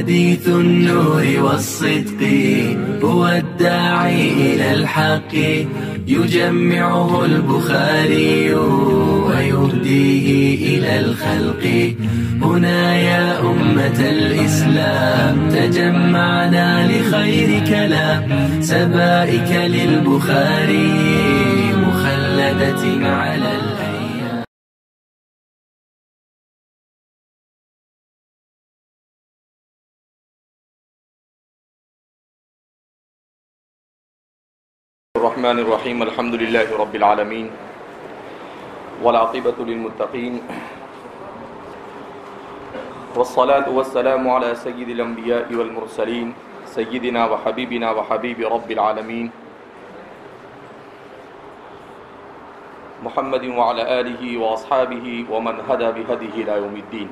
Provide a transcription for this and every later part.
حديث النور والصدق هو الداعي إلى الحق يجمعه البخاري ويهديه إلى الخلق. هنا يا أمة الإسلام تجمعنا لخير كلام سبائك للبخاري مخلدة على الأيام. الرحمن الرحيم. الحمد لله رب العالمين والعاقبة للمتقين والصلاة والسلام على سيد الأنبياء والمرسلين سيدنا وحبيبنا وحبيب رب العالمين محمد وعلى آله وأصحابه ومن هدى بهديه إلى يوم الدين.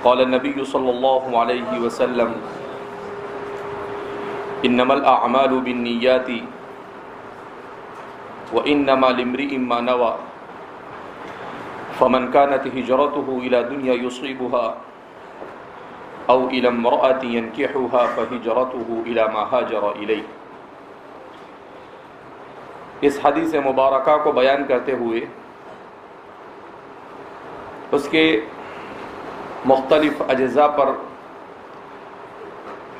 قال النبي صلى الله عليه وسلم انما الاعمال بالنیات وانما لامرئ ما نوى فمن كانت هجرته الى دنيا يصيبها او الى امرأة ينكحها فهجرته الى ما هاجر الیہ. اس حدیث مبارکہ کو بیان کرتے ہوئے اس کے مختلف اجزاء پر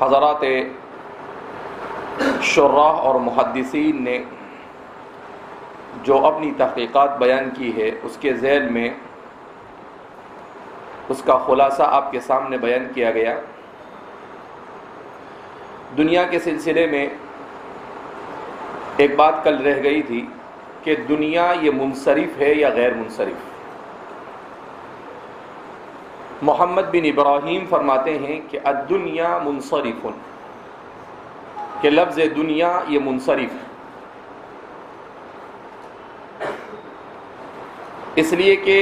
حضرات شراح اور محدثین نے جو اپنی تحقیقات بیان کی ہے اس کے ذیل میں اس کا خلاصہ آپ کے سامنے بیان کیا گیا. دنیا کے سلسلے میں ایک بات کل رہ گئی تھی کہ دنیا یہ منصرف ہے یا غیر منصرف. محمد بن ابراہیم فرماتے ہیں کہ الدنیا منصرف، کہ لفظ دنیا یہ منصرف ہے، اس لیے کہ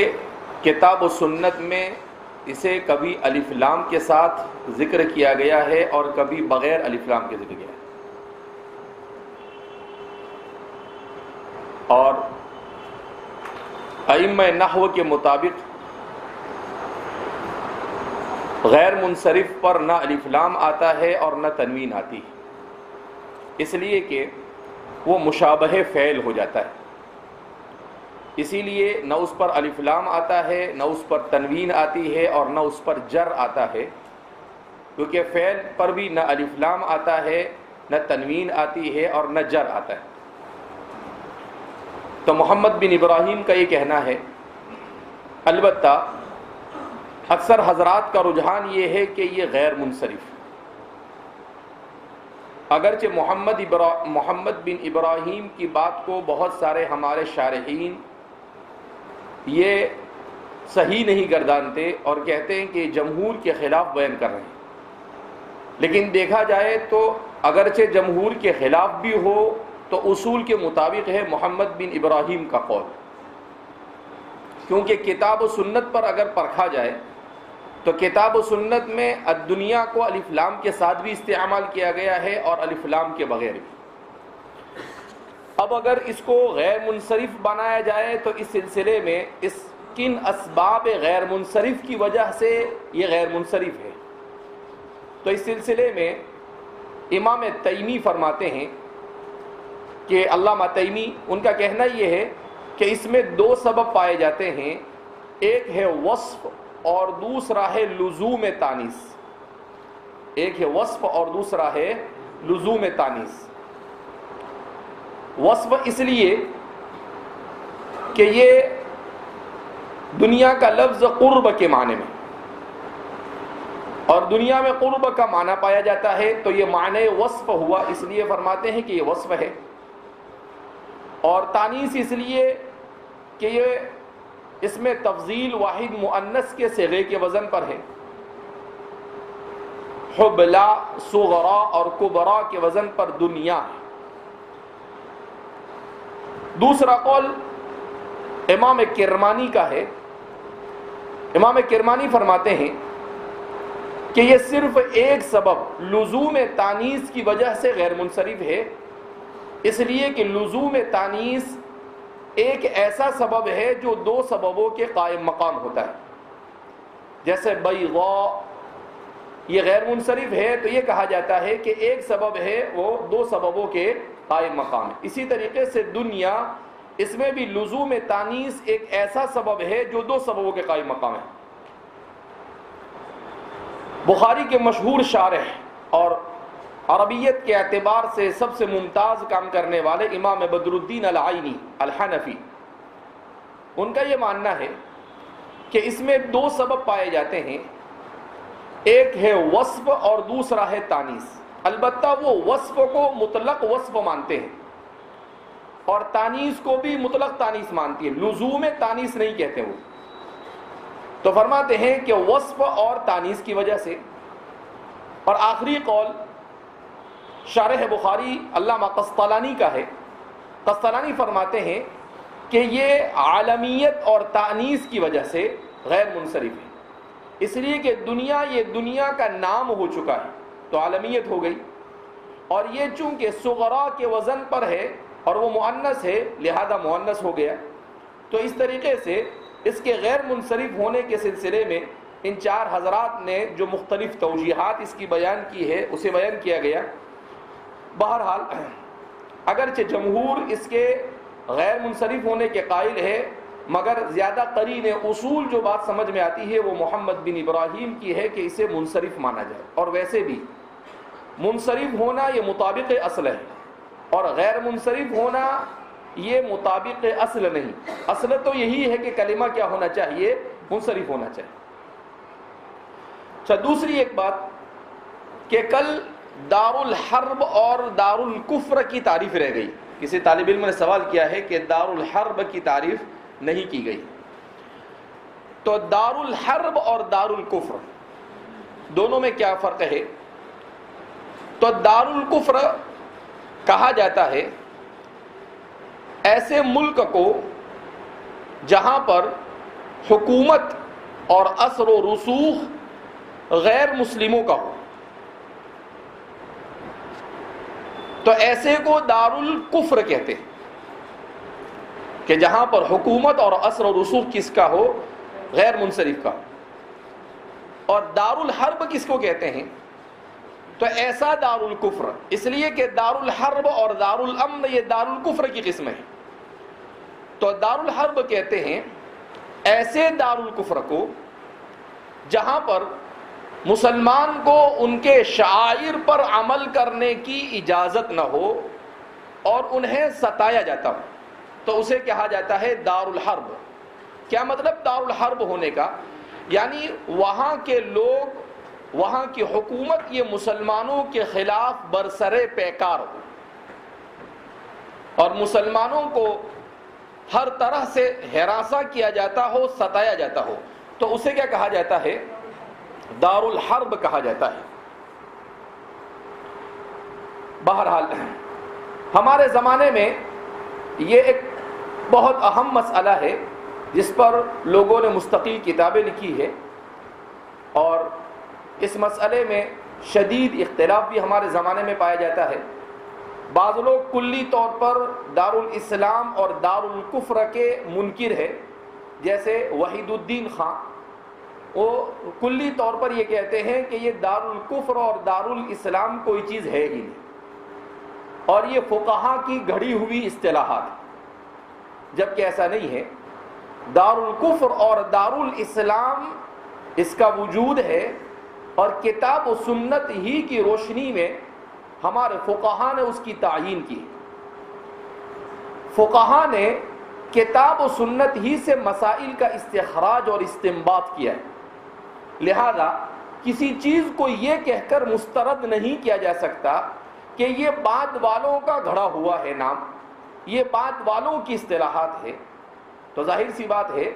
کتاب و سنت میں اسے کبھی الف لام کے ساتھ ذکر کیا گیا ہے اور کبھی بغیر الف لام کے ذکر کیا ہے. اور ائمہ نحو کے مطابق غیر منصرف پر نہ الف لام آتا ہے اور نہ تنوین آتی ہے، اس لیے کہ وہ مشابہ فعل ہو جاتا ہے. اسی لیے نہ اس پر الف لام آتا ہے، نہ اس پر تنوین آتی ہے اور نہ اس پر جر آتا ہے، کیونکہ فعل پر بھی نہ الف لام آتا ہے، نہ تنوین آتی ہے اور نہ جر آتا ہے. تو محمد بن ابراہیم کا یہ کہنا ہے. البتہ اکثر حضرات کا رجحان یہ ہے کہ یہ غیر منصرف، اگرچہ محمد بن ابراہیم کی بات کو بہت سارے ہمارے شارحین یہ صحیح نہیں گردانتے اور کہتے ہیں کہ جمہور کے خلاف بیان کر رہے ہیں. لیکن دیکھا جائے تو اگرچہ جمہور کے خلاف بھی ہو تو اصول کے مطابق ہے محمد بن ابراہیم کا قول، کیونکہ کتاب و سنت پر اگر پرکھا جائے تو کتاب و سنت میں الدنیا کو الف لام کے ساتھ بھی استعمال کیا گیا ہے اور الف لام کے بغیر بھی. اب اگر اس کو غیر منصرف بنایا جائے تو اس سلسلے میں اس کن اسباب غیر منصرف کی وجہ سے یہ غیر منصرف ہے. تو اس سلسلے میں امام تیمی فرماتے ہیں کہ علامہ تیمی ان کا کہنا یہ ہے کہ اس میں دو سبب پائے جاتے ہیں، ایک ہے وصف اور دوسرا ہے لزوم تانیث. ایک ہے وصف اور دوسرا ہے لزوم تانیث. وصف اس لیے کہ یہ دنیا کا لفظ قرب کے معنی میں، اور دنیا میں قرب کا معنی پایا جاتا ہے تو یہ معنی وصف ہوا، اس لیے فرماتے ہیں کہ یہ وصف ہے. اور تانیث اس لیے کہ یہ اس میں تفضیل واحد مؤنث کے صیغے کے وزن پر ہے، حبلا صغرا اور کبرا کے وزن پر دنیا ہے. دوسرا قول امام کرمانی کا ہے. امام کرمانی فرماتے ہیں کہ یہ صرف ایک سبب لزوم تانیث کی وجہ سے غیر منصرف ہے، اس لیے کہ لزوم تانیث ایک ایسا سبب ہے جو دو سببوں کے قائم مقام ہوتا ہے. جیسے بیضاء یہ غیر منصرف ہے تو یہ کہا جاتا ہے کہ ایک سبب ہے وہ دو سببوں کے قائم مقام ہے. اسی طریقے سے دنیا، اس میں بھی لزوم تانیث ایک ایسا سبب ہے جو دو سببوں کے قائم مقام ہے. بخاری کے مشہور شارح اور عربیت کے اعتبار سے سب سے ممتاز کام کرنے والے امام بدر الدین العینی الحنفی، ان کا یہ ماننا ہے کہ اس میں دو سبب پائے جاتے ہیں، ایک ہے وصف اور دوسرا ہے تانیث. البتہ وہ وصف کو مطلق وصف مانتے ہیں اور تانیث کو بھی مطلق تانیث مانتی ہے، لزوم تانیث نہیں کہتے وہ. تو فرماتے ہیں کہ وصف اور تانیث کی وجہ سے. اور آخری قول شارح بخاری علامہ قسطلانی کا ہے. قسطلانی فرماتے ہیں کہ یہ عالمیت اور تانیث کی وجہ سے غیر منصرف ہے، اس لیے کہ دنیا یہ دنیا کا نام ہو چکا ہے تو عالمیت ہو گئی، اور یہ چونکہ صغرا کے وزن پر ہے اور وہ مؤنث ہے لہذا مؤنث ہو گیا. تو اس طریقے سے اس کے غیر منصرف ہونے کے سلسلے میں ان چار حضرات نے جو مختلف توجیحات اس کی بیان کی ہے اسے بیان کیا گیا. بہرحال اگرچہ جمہور اس کے غیر منصرف ہونے کے قائل ہے، مگر زیادہ قرین اصول جو بات سمجھ میں آتی ہے وہ محمد بن ابراہیم کی ہے کہ اسے منصرف مانا جائے. اور ویسے بھی منصرف ہونا یہ مطابق اصل ہے اور غیر منصرف ہونا یہ مطابق اصل نہیں. اصل تو یہی ہے کہ کلمہ کیا ہونا چاہیے، منصرف ہونا چاہیے. اچھا، دوسری ایک بات کہ کل دار الحرب اور دار الکفر کی تعریف رہ گئی. کسی طالب علم نے سوال کیا ہے کہ دار الحرب کی تعریف نہیں کی گئی. تو دار الحرب اور دار الکفر دونوں میں کیا فرق ہے؟ تو دار الکفر کہا جاتا ہے ایسے ملک کو جہاں پر حکومت اور اثر و رسوخ غیر مسلموں کا ہو، تو ایسے کو دار الکفر کہتے ہیں کہ جہاں پر حکومت اور اثر و رسوخ کس کا ہو؟ غیر منصرف کا. اور دار الحرب کس کو کہتے ہیں؟ تو ایسا دار الکفر، اس لیے کہ دار الحرب اور دار الامن یہ دار الکفر کی قسم ہے. تو دار الحرب کہتے ہیں ایسے دار الکفر کو جہاں پر مسلمان کو ان کے شعائر پر عمل کرنے کی اجازت نہ ہو اور انہیں ستایا جاتا ہو، تو اسے کہا جاتا ہے دار الحرب. کیا مطلب دار الحرب ہونے کا؟ یعنی وہاں کے لوگ، وہاں کی حکومت یہ مسلمانوں کے خلاف برسرے پیکار ہو اور مسلمانوں کو ہر طرح سے ہراساں کیا جاتا ہو، ستایا جاتا ہو، تو اسے کیا کہا جاتا ہے؟ دار الحرب کہا جاتا ہے. بہرحال ہمارے زمانے میں یہ ایک بہت اہم مسئلہ ہے جس پر لوگوں نے مستقل کتابیں لکھی ہے، اور اس مسئلے میں شدید اختلاف بھی ہمارے زمانے میں پایا جاتا ہے. بعض لوگ کلی طور پر دار الاسلام اور دار الکفر کے منکر ہے، جیسے وحید الدین خان. وہ کلی طور پر یہ کہتے ہیں کہ یہ دار الکفر اور دار الاسلام کوئی چیز ہے ہی نہیں، اور یہ فقہا کی گھڑی ہوئی اصطلاحات، جبکہ ایسا نہیں ہے. دار الکفر اور دار الاسلام اس کا وجود ہے، اور کتاب و سنت ہی کی روشنی میں ہمارے فقہا نے اس کی تعیین کی. فقہا نے کتاب و سنت ہی سے مسائل کا استخراج اور استنباط کیا ہے. لہذا کسی چیز کو یہ کہہ کر مسترد نہیں کیا جا سکتا کہ یہ بعد والوں کا گھڑا ہوا ہے نام، یہ بعد والوں کی اصطلاحات ہے. تو ظاہر سی بات ہے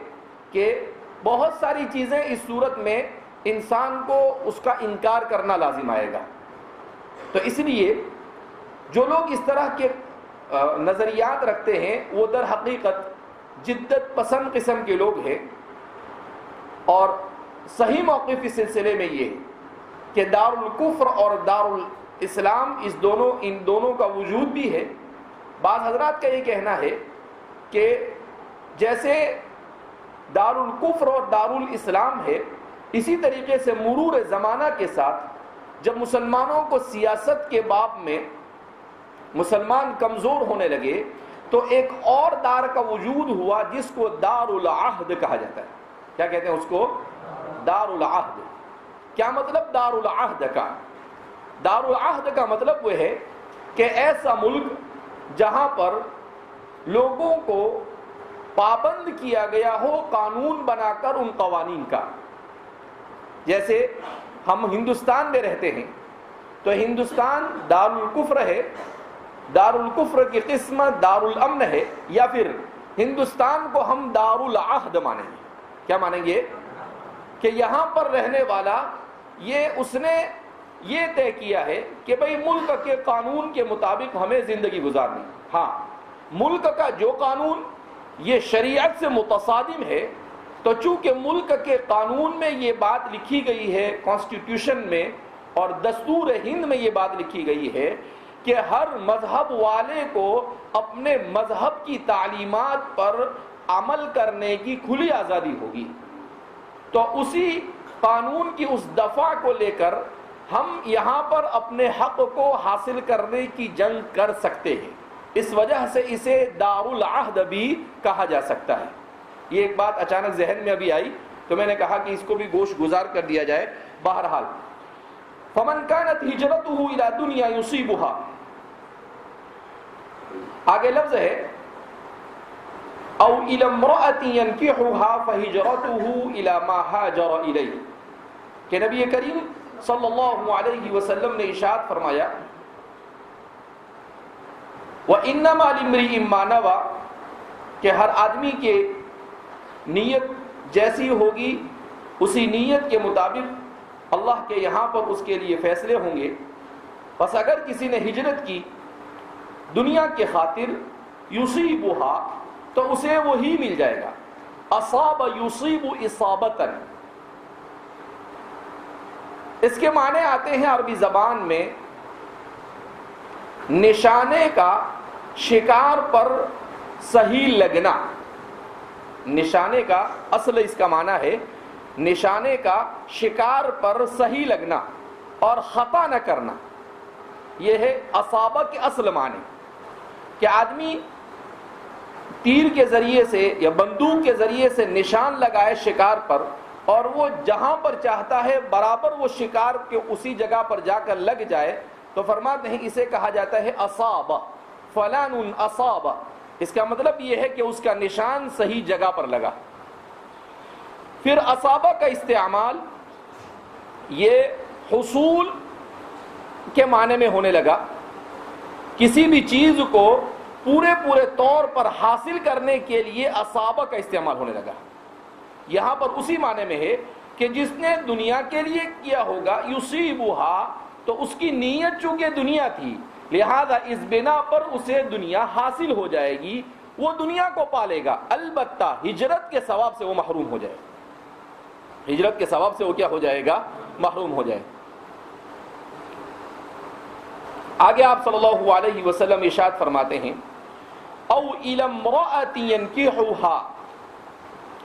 کہ بہت ساری چیزیں اس صورت میں انسان کو اس کا انکار کرنا لازم آئے گا. تو اس لیے جو لوگ اس طرح کے نظریات رکھتے ہیں وہ در حقیقت جدت پسند قسم کے لوگ ہیں، اور صحیح موقف اس سلسلے میں یہ ہے کہ دار الکفر اور دار الاسلام ان دونوں کا وجود بھی ہے. بعض حضرات کا یہ کہنا ہے کہ جیسے دارالکفر اور دارالاسلام ہے، اسی طریقے سے مرور زمانہ کے ساتھ جب مسلمانوں کو سیاست کے باب میں مسلمان کمزور ہونے لگے تو ایک اور دار کا وجود ہوا جس کو دارالعہد کہا جاتا ہے۔ کیا کہتے ہیں اس کو؟ دارالعہد۔ کیا مطلب دارالعہد کا؟ دارالعہد کا مطلب وہ ہے کہ ایسا ملک جہاں پر لوگوں کو پابند کیا گیا ہو قانون بنا کر ان قوانین کا۔ جیسے ہم ہندوستان میں رہتے ہیں تو ہندوستان دارالکفر ہے، دارالکفر کی قسم دارالامن ہے، یا پھر ہندوستان کو ہم دارالعہد مانیں گے۔ کیا مانیں گے؟ کہ یہاں پر رہنے والا اس نے یہ طے کیا ہے کہ بھئی ملک کے قانون کے مطابق ہمیں زندگی گزارنی۔ ہاں، ملک کا جو قانون یہ شریعت سے متصادم ہے، تو چونکہ ملک کے قانون میں یہ بات لکھی گئی ہے، کانسٹیٹیوشن میں اور دستور ہند میں یہ بات لکھی گئی ہے کہ ہر مذہب والے کو اپنے مذہب کی تعلیمات پر عمل کرنے کی کھلی آزادی ہوگی، تو اسی قانون کی اس دفعہ کو لے کر ہم یہاں پر اپنے حق کو حاصل کرنے کی جنگ کر سکتے ہیں۔ اس وجہ سے اسے دارالعہد بھی کہا جا سکتا ہے۔ یہ ایک بات اچانک ذہن میں ابھی آئی تو میں نے کہا کہ اس کو بھی گوش گزار کر دیا جائے۔ بہرحال فمن كانت هجرته الى دنيا يصيبها، آگے لفظ ہے او الى امرأة ينكحها فهجرته الى ما هاجر اليه، کہ نبی کریم صلی اللہ علیہ وسلم نے ارشاد فرمایا وَإِنَّمَا لِامْرِئٍ مَّا نَوَىٰ، کہ ہر آدمی کے نیت جیسی ہوگی اسی نیت کے مطابق اللہ کے یہاں پر اس کے لیے فیصلے ہوں گے۔ بس اگر کسی نے ہجرت کی دنیا کے خاطر یصیبها، تو اسے وہی مل جائے گا۔ اصاب یصیب اصابتاً، اس کے معنی آتے ہیں عربی زبان میں نشانے کا شکار پر صحیح لگنا۔ نشانے کا اصل اس کا معنی ہے نشانے کا شکار پر صحیح لگنا اور خطا نہ کرنا۔ یہ ہے اصابہ کے اصل معنی، کہ آدمی تیر کے ذریعے سے یا بندوق کے ذریعے سے نشان لگائے شکار پر، اور وہ جہاں پر چاہتا ہے برابر وہ شکار کے اسی جگہ پر جا کر لگ جائے، تو فرماتے ہیں اسے کہا جاتا ہے اصابہ، فلان اصابہ۔ اس کا مطلب یہ ہے کہ اس کا نشان صحیح جگہ پر لگا۔ پھر اصابہ کا استعمال یہ حصول کے معنی میں ہونے لگا، کسی بھی چیز کو پورے طور پر حاصل کرنے کے لیے اصابہ کا استعمال ہونے لگا۔ یہاں پر اسی معنی میں ہے کہ جس نے دنیا کے لیے کیا ہوگا یصیبها، تو اس کی نیت چونکہ دنیا تھی لہذا اس بنا پر اسے دنیا حاصل ہو جائے گی، وہ دنیا کو پالے گا، البتہ ہجرت کے ثواب سے وہ محروم ہو جائے، ہجرت کے ثواب سے وہ کیا ہو جائے گا؟ محروم ہو جائے۔ آگے آپ صلی اللہ علیہ وسلم ارشاد فرماتے ہیں او الی امرأة ينكحها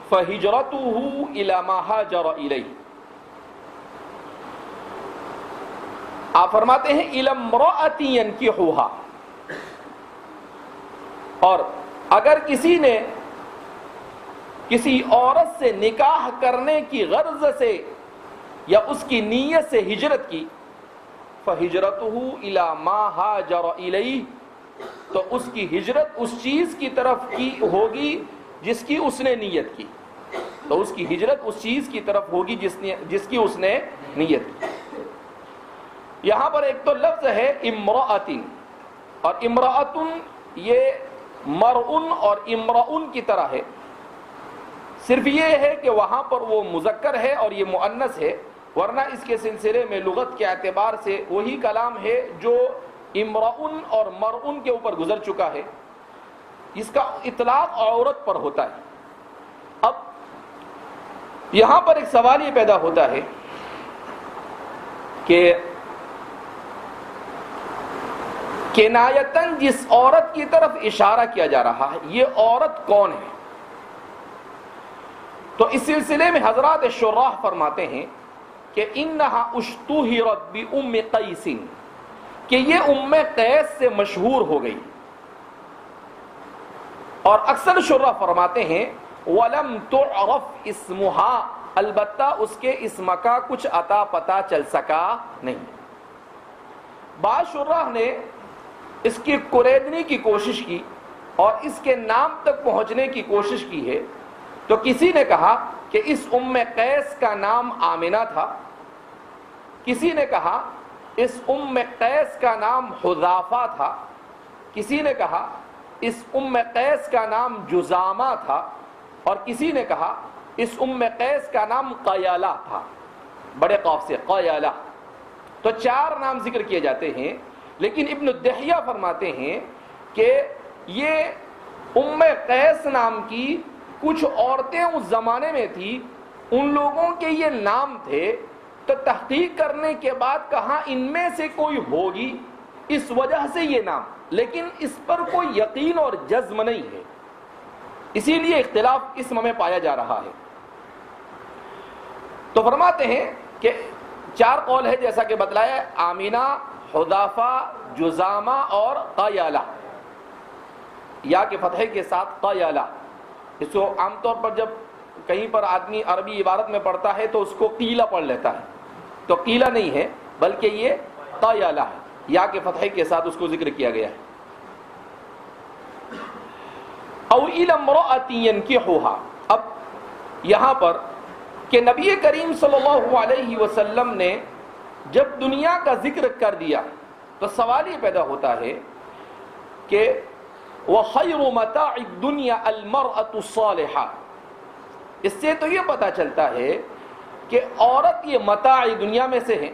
فہجرته الی ما ہاجر الیہ، آپ فرماتے ہیں الی امرأة ينكحها، اور اگر کسی نے کسی عورت سے نکاح کرنے کی غرض سے یا اس کی نیت سے ہجرت کی، فہجرته الی ما ہاجر الیہ، تو اس کی ہجرت اس چیز کی طرف کی ہوگی جس کی اس نے نیت کی، تو اس کی ہجرت اس چیز کی طرف ہوگی جس کی اس نے نیت کی۔ یہاں پر ایک تو لفظ ہے امرأۃ، اور امرأۃ یہ مرءن اور امرؤن کی طرح ہے، صرف یہ ہے کہ وہاں پر وہ مذکر ہے اور یہ مؤنث ہے، ورنہ اس کے سلسلے میں لغت کے اعتبار سے وہی کلام ہے جو امرؤن اور مرؤن کے اوپر گزر چکا ہے، اس کا اطلاق عورت پر ہوتا ہے۔ اب یہاں پر ایک سوال یہ پیدا ہوتا ہے کہ کنایتن جس عورت کی طرف اشارہ کیا جا رہا ہے یہ عورت کون ہے؟ تو اس سلسلے میں حضرات شراح فرماتے ہیں کہ انہا اشتہرت بأم قیس، کہ یہ ام قیس سے مشہور ہو گئی. اور اکثر شراح فرماتے ہیں وَلَمْ تُعْرَفْ اسْمُهَا، البتہ اس کے اسم کا کچھ عطا پتہ چل سکا نہیں. بعض شراح نے اس کی قریدنے کی کوشش کی اور اس کے نام تک پہنچنے کی کوشش کی ہے. تو کسی نے کہا کہ اس ام قیس کا نام آمنہ تھا، کسی نے کہا اس ام قیس کا نام حذافہ تھا، کسی نے کہا اس ام قیس کا نام جزامہ تھا، اور کسی نے کہا اس ام قیس کا نام قیالہ تھا، بڑے قاف سے قیالہ. تو 4 نام ذکر کیے جاتے ہیں. لیکن ابن دحیہ فرماتے ہیں کہ یہ ام قیس نام کی کچھ عورتیں اس زمانے میں تھی، ان لوگوں کے یہ نام تھے. تو تحقیق کرنے کے بعد کہا ان میں سے کوئی ہوگی اس وجہ سے یہ نام، لیکن اس پر کوئی یقین اور جزم نہیں ہے، اسی لیے اختلاف اسم میں پایا جا رہا ہے. تو فرماتے ہیں کہ 4 قول ہے جیسا کہ بتلایا، آمینہ، حذافہ، جزامہ اور قیالہ، یا کے فتحے کے ساتھ قیالہ. اس کو عام طور پر جب کہیں پر آدمی عربی عبارت میں پڑھتا ہے تو اس کو قیلہ پڑھ لیتا ہے، تو قیلہ نہیں ہے بلکہ یہ قیالہ ہے، یا کے فتحے کے ساتھ اس کو ذکر کیا گیا ہے. او الی امرأۃ ینکحھا، اب یہاں پر کہ نبی کریم صلی اللہ علیہ وسلم نے جب دنیا کا ذکر کر دیا تو سوال یہ پیدا ہوتا ہے کہ وَخَيْرُ مَتَاعِ الدُّنْيَا الْمَرْأَةُ الصَّالِحَةُ، اس سے تو یہ پتہ چلتا ہے کہ عورت یہ متاع دنیا میں سے ہے.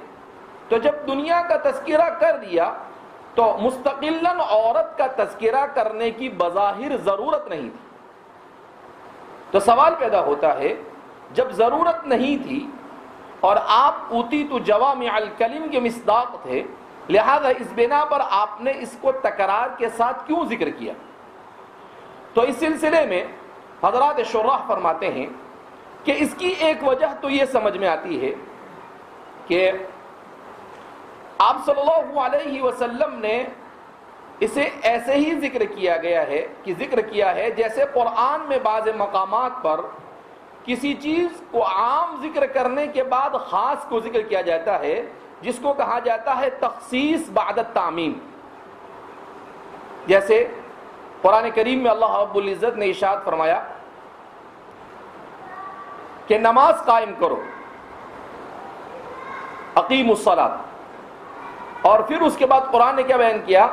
تو جب دنیا کا تذکرہ کر دیا تو مستقلاً عورت کا تذکرہ کرنے کی بظاہر ضرورت نہیں تھی. تو سوال پیدا ہوتا ہے جب ضرورت نہیں تھی اور آپ اوتیت جوامع الکلم کے مصداق تھے، لہذا اس بنا پر آپ نے اس کو تکرار کے ساتھ کیوں ذکر کیا؟ تو اس سلسلے میں حضرات شراح فرماتے ہیں کہ اس کی ایک وجہ تو یہ سمجھ میں آتی ہے کہ آپ صلی اللہ علیہ وسلم نے اسے ایسے ہی ذکر کیا گیا ہے کہ ذکر کیا ہے جیسے قرآن میں بعض مقامات پر کسی چیز کو عام ذکر کرنے کے بعد خاص کو ذکر کیا جاتا ہے، جس کو کہا جاتا ہے تخصیص بعد التعمیم. جیسے قرآن کریم میں اللہ رب العزت نے ارشاد فرمایا کہ نماز قائم کرو، اقیموا الصلاۃ، اور پھر اس کے بعد قرآن نے کیا بیان کیا؟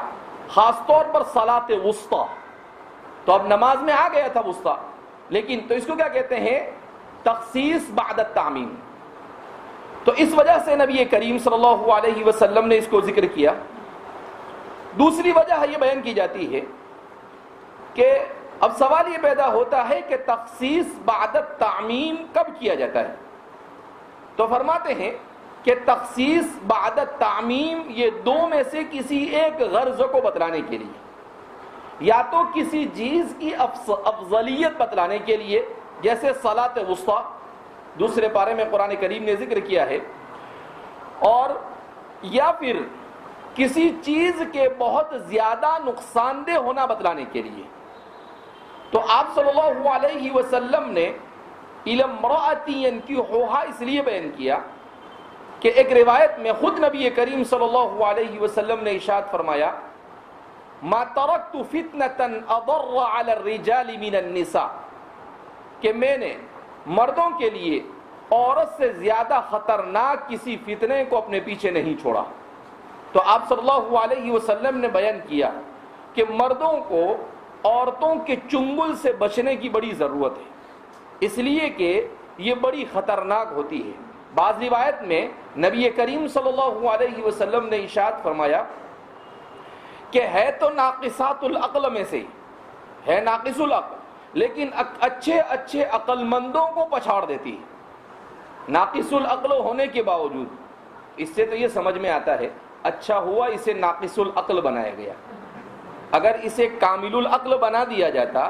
خاص طور پر صلاۃ وسطیٰ. تو اب نماز میں آ گیا تھا وسطیٰ، لیکن تو اس کو کیا کہتے ہیں؟ تخصیص بعد التعمیم. تو اس وجہ سے نبی کریم صلی اللہ علیہ وسلم نے اس کو ذکر کیا. دوسری وجہ یہ بیان کی جاتی ہے کہ اب سوال یہ پیدا ہوتا ہے کہ تخصیص بعد التعمیم کب کیا جاتا ہے؟ تو فرماتے ہیں کہ تخصیص بعد التعمیم یہ 2 میں سے کسی ایک غرض کو بتلانے کے لیے، یا تو کسی چیز کی افضلیت بتلانے کے لیے، جیسے صلاۃ وسطیٰ دوسرے پارے میں قرآن کریم نے ذکر کیا ہے، اور یا پھر کسی چیز کے بہت زیادہ نقصان دہ ہونا بتلانے کے لیے. تو آپ صلی اللہ علیہ وسلم نے الی امرأۃ ینکحھا اس لیے بیان کیا کہ ایک روایت میں خود نبی کریم صلی اللہ علیہ وسلم نے ارشاد فرمایا ما ترکت فتنة اضر علی الرجال من النساء، کہ میں نے مردوں کے لیے عورت سے زیادہ خطرناک کسی فتنے کو اپنے پیچھے نہیں چھوڑا. تو آپ صلی اللہ علیہ وسلم نے بیان کیا کہ مردوں کو عورتوں کے چنگل سے بچنے کی بڑی ضرورت ہے، اس لیے کہ یہ بڑی خطرناک ہوتی ہے. بعض روایت میں نبی کریم صلی اللہ علیہ وسلم نے ارشاد فرمایا کہ ہے تو ناقصات العقل میں سے، ہے ناقص العقل، لیکن اچھے اچھے عقل مندوں کو پچھاڑ دیتی ہے. ناقص العقل ہونے کے باوجود. اس سے تو یہ سمجھ میں آتا ہے اچھا ہوا اسے ناقص العقل بنایا گیا. اگر اسے کامل العقل بنا دیا جاتا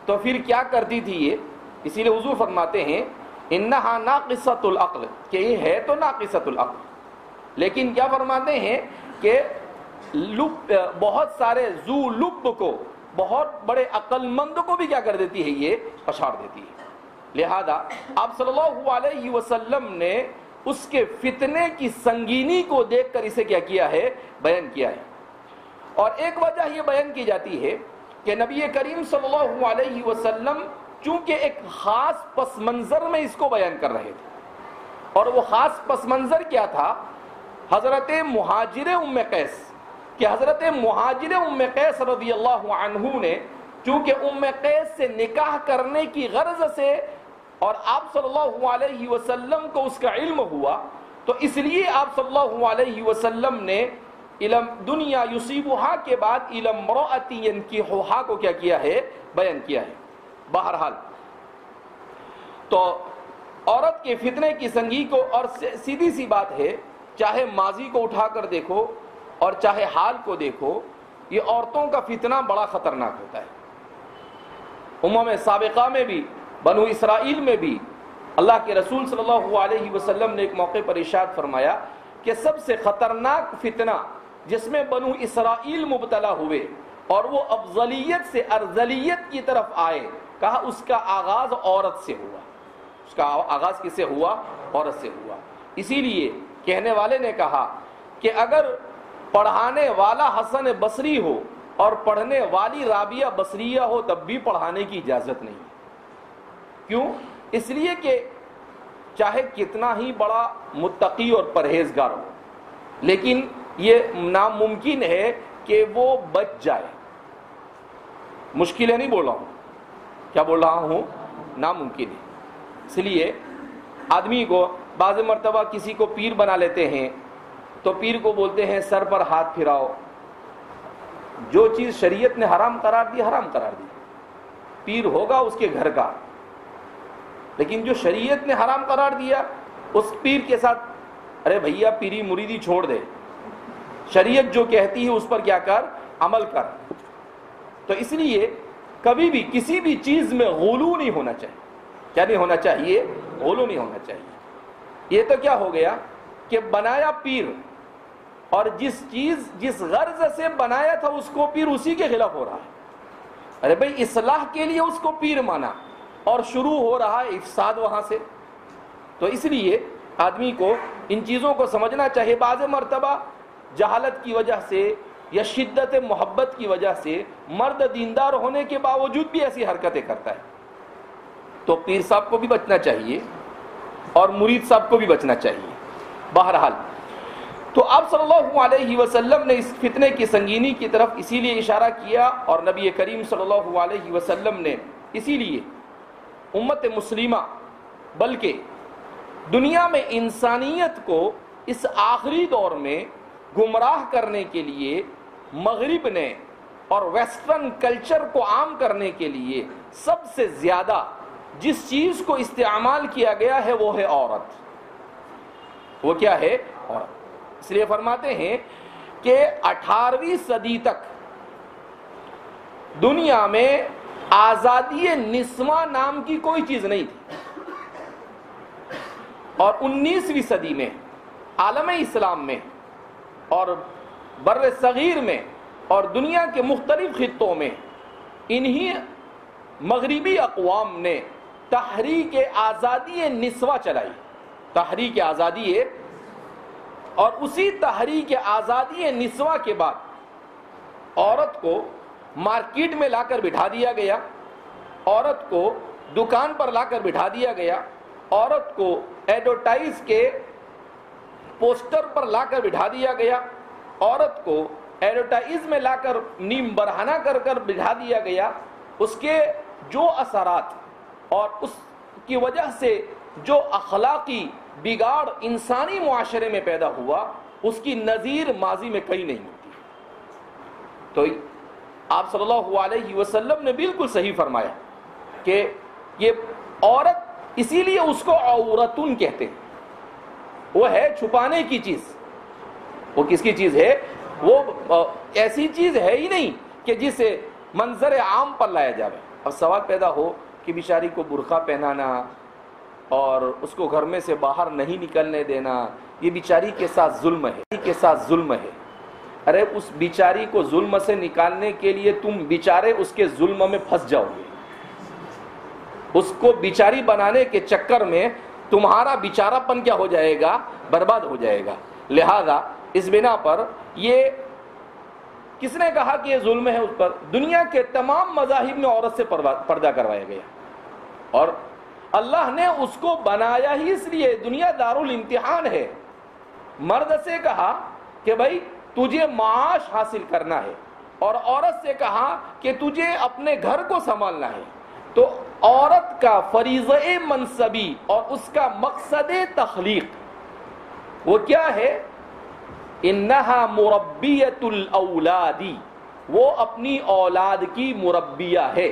تو پھر کیا کرتی تھی یہ؟ اسی لیے حضور فرماتے ہیں انہا ناقصۃ العقل، کہ یہ ہے تو ناقصۃ العقل، لیکن کیا فرماتے ہیں کہ بہت سارے ذو لب کو، بہت بڑے عقل مند کو بھی کیا کر دیتی ہے؟ یہ پچھاڑ دیتی ہے. لہذا آپ صلی اللہ علیہ وسلم نے اس کے فتنے کی سنگینی کو دیکھ کر اسے کیا کیا ہے؟ بیان کیا ہے. اور ایک وجہ یہ بیان کی جاتی ہے کہ نبی کریم صلی اللہ علیہ وسلم چونکہ ایک خاص پس منظر میں اس کو بیان کر رہے تھے، اور وہ خاص پس منظر کیا تھا؟ حضرت مہاجر ام قیس، کہ حضرت مہاجر ام قیس رضی اللہ عنہ نے چونکہ ام قیس سے نکاح کرنے کی غرض سے اور آپ صلی اللہ علیہ وسلم کو اس کا علم ہوا، تو اس لیے آپ صلی اللہ علیہ وسلم نے علم دنیا یصیبها کے بعد علم امرأتی ینکحها کو کیا کیا ہے؟ بیان کیا ہے. بہرحال تو عورت کے فتنے کی سنگی کو، اور سیدھی سی بات ہے، چاہے ماضی کو اٹھا کر دیکھو اور چاہے حال کو دیکھو، یہ عورتوں کا فتنہ بڑا خطرناک ہوتا ہے. امم سابقہ میں بھی، بنو اسرائیل میں بھی اللہ کے رسول صلی اللہ علیہ وسلم نے ایک موقع پر ارشاد فرمایا کہ سب سے خطرناک فتنہ جس میں بنو اسرائیل مبتلا ہوئے اور وہ افضلیت سے ارذلیت کی طرف آئے، کہا اس کا آغاز عورت سے ہوا. اس کا آغاز کس سے ہوا؟ عورت سے ہوا. اسی لیے کہنے والے نے کہا کہ اگر پڑھانے والا حسن بصری ہو اور پڑھنے والی رابعہ بصریہ ہو تب بھی پڑھانے کی اجازت نہیں. کیوں؟ اس لیے کہ چاہے کتنا ہی بڑا متقی اور پرہیزگار ہو، لیکن یہ ناممکن ہے کہ وہ بچ جائے. مشکل ہے نہیں بول رہا ہوں، کیا بول رہا ہوں؟ ناممکن ہے. اس لیے آدمی کو بعض مرتبہ کسی کو پیر بنا لیتے ہیں تو پیر کو بولتے ہیں سر پر ہاتھ پھراؤ. جو چیز شریعت نے حرام قرار دی حرام قرار دی. پیر ہوگا اس کے گھر کا، لیکن جو شریعت نے حرام قرار دیا اس پیر کے ساتھ ارے بھیا پیری مریدی چھوڑ دے، شریعت جو کہتی ہے اس پر کیا کر؟ عمل کر. تو اس لیے کبھی بھی کسی بھی چیز میں غلو نہیں ہونا چاہیے. کیا نہیں ہونا چاہیے؟ غلو نہیں ہونا چاہیے. یہ تو کیا ہو گیا کہ بنایا پیر، اور جس غرض سے بنایا تھا اس کو پیر اسی کے خلاف ہو رہا ہے. ارے بھائی اصلاح کے لیے اس کو پیر مانا اور شروع ہو رہا ہے افساد وہاں سے. تو اس لیے آدمی کو ان چیزوں کو سمجھنا چاہیے. بعض مرتبہ جہالت کی وجہ سے یا شدت محبت کی وجہ سے مرد دیندار ہونے کے باوجود بھی ایسی حرکتیں کرتا ہے. تو پیر صاحب کو بھی بچنا چاہیے اور مرید صاحب کو بھی بچنا چاہیے. بہرحال تو آپ صلی اللہ علیہ وسلم نے اس فتنے کی سنگینی کی طرف اسی لیے اشارہ کیا، اور نبی کریم صلی اللہ علیہ وسلم نے اسی لیے امت مسلمہ بلکہ دنیا میں انسانیت کو اس آخری دور میں گمراہ کرنے کے لیے مغرب نے اور ویسٹرن کلچر کو عام کرنے کے لیے سب سے زیادہ جس چیز کو استعمال کیا گیا ہے وہ ہے عورت. وہ کیا ہے؟ عورت. اس لیے فرماتے ہیں کہ 18ویں صدی تک دنیا میں آزادی نسواں نام کی کوئی چیز نہیں تھی، اور 19ویں صدی میں عالم اسلام میں اور بر صغیر میں اور دنیا کے مختلف خطوں میں انہی مغربی اقوام نے تحریک آزادی نسواں چلائی. تحریک آزادی، اور اسی تحریک آزادی نسواں کے بعد عورت کو مارکیٹ میں لا کر بٹھا دیا گیا، عورت کو دکان پر لا کر بٹھا دیا گیا، عورت کو ایڈورٹائز کے پوسٹر پر لا کر بٹھا دیا گیا، عورت کو ایڈورٹائز میں لا کر نیم برہنہ کر کر بٹھا دیا گیا. اس کے جو اثرات اور اس کی وجہ سے جو اخلاقی بگاڑ انسانی معاشرے میں پیدا ہوا اس کی نظیر ماضی میں کہیں نہیں ہوتی. تو آپ صلی اللہ علیہ وسلم نے بالکل صحیح فرمایا کہ یہ عورت، اسی لیے اس کو عورتن کہتے ہیں، وہ ہے چھپانے کی چیز. وہ کس کی چیز ہے؟ وہ ایسی چیز ہے ہی نہیں کہ جسے منظر عام پر لایا جائے۔ اب سوال پیدا ہو کہ بیچاری کو برقع پہنانا اور اس کو گھر میں سے باہر نہیں نکلنے دینا، یہ بیچاری کے ساتھ ظلم ہے۔ ارے اس بیچاری کو ظلم سے نکالنے کے لیے تم بیچارے اس کے ظلم میں پھنس جاؤ گے، اس کو بیچاری بنانے کے چکر میں تمہارا بیچارہ پن کیا ہو جائے گا؟ برباد ہو جائے گا۔ لہذا اس بنا پر یہ کس نے کہا کہ یہ ظلم ہے اس پر؟ دنیا کے تمام مذاہب میں عورت سے پردہ کروایا گیا، اور اللہ نے اس کو بنایا ہی اس لیے، دنیا دارالامتحان ہے۔ مرد سے کہا کہ بھائی تجھے معاش حاصل کرنا ہے، اور عورت سے کہا کہ تجھے اپنے گھر کو سنبھالنا ہے۔ تو عورت کا فریضہ منصبی اور اس کا مقصد تخلیق وہ کیا ہے؟ انہا مربیۃ الاولاد، وہ اپنی اولاد کی مربیہ ہے،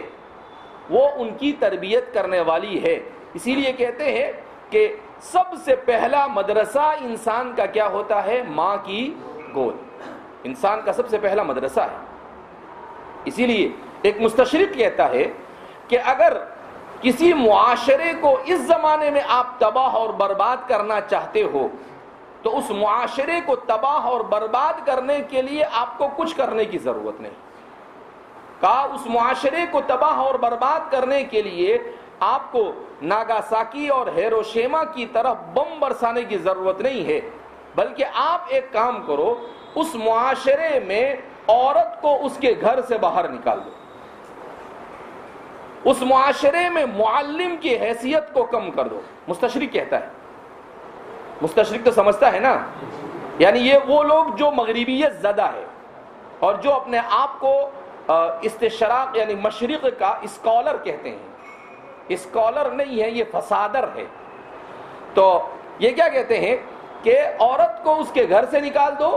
وہ ان کی تربیت کرنے والی ہے۔ اسی لیے کہتے ہیں کہ سب سے پہلا مدرسہ انسان کا کیا ہوتا ہے؟ ماں کی گود، انسان کا سب سے پہلا مدرسہ ہے۔ اسی لیے ایک مستشرق کہتا ہے کہ اگر کسی معاشرے کو اس زمانے میں آپ تباہ اور برباد کرنا چاہتے ہو تو اس معاشرے کو تباہ اور برباد کرنے کے لیے آپ کو کچھ کرنے کی ضرورت نہیں۔ کہا اس معاشرے کو تباہ اور برباد کرنے کے لیے آپ کو ناگاساکی اور ہیروشیما کی طرف بم برسانے کی ضرورت نہیں ہے، بلکہ آپ ایک کام کرو، اس معاشرے میں عورت کو اس کے گھر سے باہر نکال دو، اس معاشرے میں معلم کی حیثیت کو کم کر دو۔ مستشرق کہتا ہے، مستشرق تو سمجھتا ہے نا، یعنی یہ وہ لوگ جو مغربیت زدہ ہے اور جو اپنے آپ کو استشراق یعنی مشرق کا اسکالر کہتے ہیں۔ اسکالر نہیں ہے، یہ فسادر ہے۔ تو یہ کیا کہتے ہیں کہ عورت کو اس کے گھر سے نکال دو،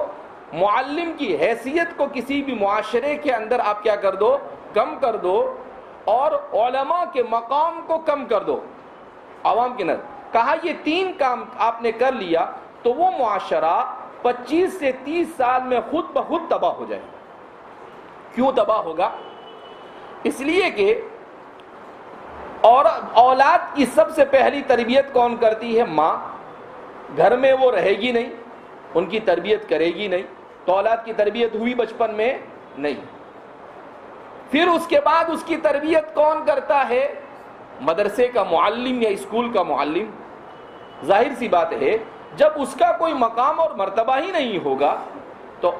معلم کی حیثیت کو کسی بھی معاشرے کے اندر آپ کیا کر دو؟ کم کر دو، اور علماء کے مقام کو کم کر دو عوام کے نظر۔ کہا یہ تین کام آپ نے کر لیا تو وہ معاشرہ 25 سے 30 سال میں خود بخود تباہ ہو جائے۔ کیوں تباہ ہوگا؟ اس لیے کہ اور اولاد کی سب سے پہلی تربیت کون کرتی ہے؟ ماں۔ گھر میں وہ رہے گی نہیں، ان کی تربیت کرے گی نہیں، تو اولاد کی تربیت ہوئی بچپن میں نہیں۔ پھر اس کے بعد اس کی تربیت کون کرتا ہے؟ مدرسے کا معلم یا اسکول کا معلم۔ ظاہر سی بات ہے جب اس کا کوئی مقام اور مرتبہ ہی نہیں ہوگا تو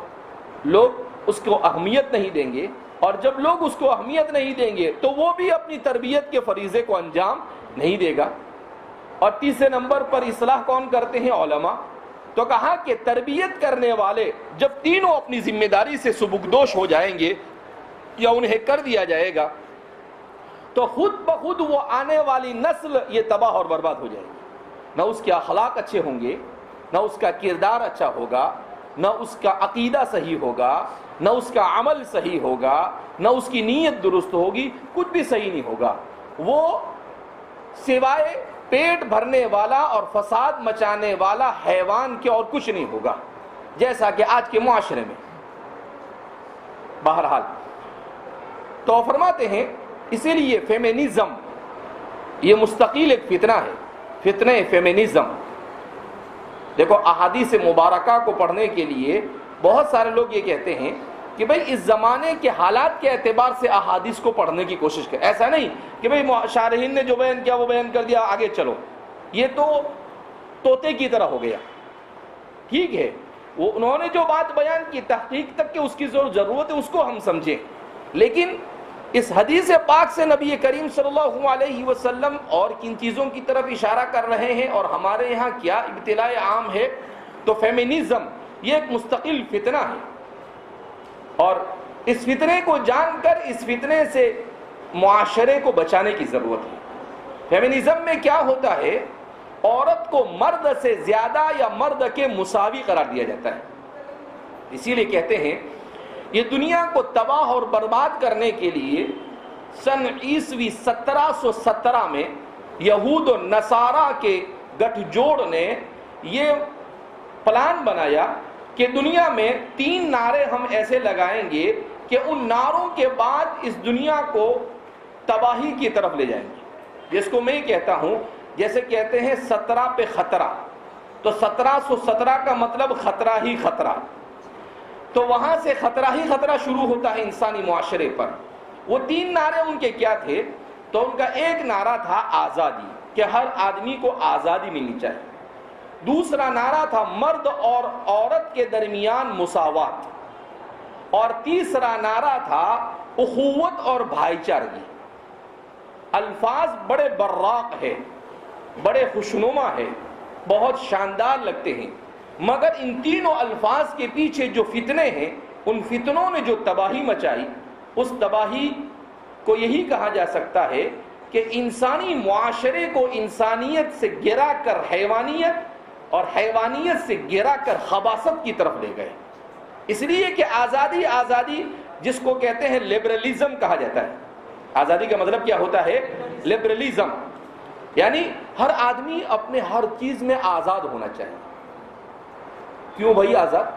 لوگ اس کو اہمیت نہیں دیں گے، اور جب لوگ اس کو اہمیت نہیں دیں گے تو وہ بھی اپنی تربیت کے فریضے کو انجام نہیں دے گا۔ اور تیسرے نمبر پر اصلاح کون کرتے ہیں؟ علماء۔ تو کہا کہ تربیت کرنے والے جب تینوں اپنی ذمہ داری سے سبکدوش ہو جائیں گے یا انہیں کر دیا جائے گا تو خود بخود وہ آنے والی نسل یہ تباہ اور برباد ہو جائے گی۔ نہ اس کے اخلاق اچھے ہوں گے، نہ اس کا کردار اچھا ہوگا، نہ اس کا عقیدہ صحیح ہوگا، نہ اس کا عمل صحیح ہوگا، نہ اس کی نیت درست ہوگی، کچھ بھی صحیح نہیں ہوگا۔ وہ سوائے پیٹ بھرنے والا اور فساد مچانے والا حیوان کے اور کچھ نہیں ہوگا، جیسا کہ آج کے معاشرے میں۔ بہرحال تو فرماتے ہیں اسی لیے فیمینزم یہ مستقل ایک فتنہ ہے، فتنہ فیمینزم۔ دیکھو احادیث مبارکہ کو پڑھنے کے لیے بہت سارے لوگ یہ کہتے ہیں کہ بھئی اس زمانے کے حالات کے اعتبار سے احادیث کو پڑھنے کی کوشش کریں۔ ایسا نہیں کہ بھئی شارحین نے جو بیان کیا وہ بیان کر دیا، آگے چلو، یہ تو طوطے کی طرح ہو گیا۔ ٹھیک ہے، وہ انہوں نے جو بات بیان کی تحقیق تک کہ اس کی ضرورت ہے اس کو ہم سمجھیں، لیکن اس حدیث پاک سے نبی کریم صلی اللہ علیہ وسلم اور کن چیزوں کی طرف اشارہ کر رہے ہیں اور ہمارے یہاں کیا ابتلاء عام ہے۔ تو فیمینزم یہ ایک مستقل فتنہ ہے، اور اس فتنے کو جان کر اس فتنے سے معاشرے کو بچانے کی ضرورت ہے۔ فیمینزم میں کیا ہوتا ہے؟ عورت کو مرد سے زیادہ یا مرد کے مساوی قرار دیا جاتا ہے۔ اسی لیے کہتے ہیں یہ دنیا کو تباہ اور برباد کرنے کے لیے سن عیسوی 1717 میں یہود و نصارہ کے گٹھ جوڑ نے یہ پلان بنایا کہ دنیا میں 3 نعرے ہم ایسے لگائیں گے کہ ان نعروں کے بعد اس دنیا کو تباہی کی طرف لے جائیں گے، جس کو میں کہتا ہوں، جیسے کہتے ہیں 17 پہ خطرہ، تو 1717 کا مطلب خطرہ ہی خطرہ، تو وہاں سے خطرہ ہی خطرہ شروع ہوتا ہے انسانی معاشرے پر۔ وہ 3 نعرے ان کے کیا تھے؟ تو ان کا ایک نعرہ تھا آزادی، کہ ہر آدمی کو آزادی ملنی چاہیے۔ دوسرا نعرہ تھا مرد اور عورت کے درمیان مساوات، اور تیسرا نعرہ تھا اخوت اور بھائی چارگی۔ الفاظ بڑے براق ہے، بڑے خوشنما ہے، بہت شاندار لگتے ہیں، مگر ان تینوں الفاظ کے پیچھے جو فتنے ہیں، ان فتنوں نے جو تباہی مچائی، اس تباہی کو یہی کہا جا سکتا ہے کہ انسانی معاشرے کو انسانیت سے گرا کر حیوانیت اور حیوانیت سے گرا کر خباثت کی طرف لے گئے۔ اس لیے کہ آزادی، آزادی جس کو کہتے ہیں لبرلزم کہا جاتا ہے۔ آزادی کا مطلب کیا ہوتا ہے؟ لبرلزم، یعنی ہر آدمی اپنے ہر چیز میں آزاد ہونا چاہیے۔ کیوں بھائی آزاد؟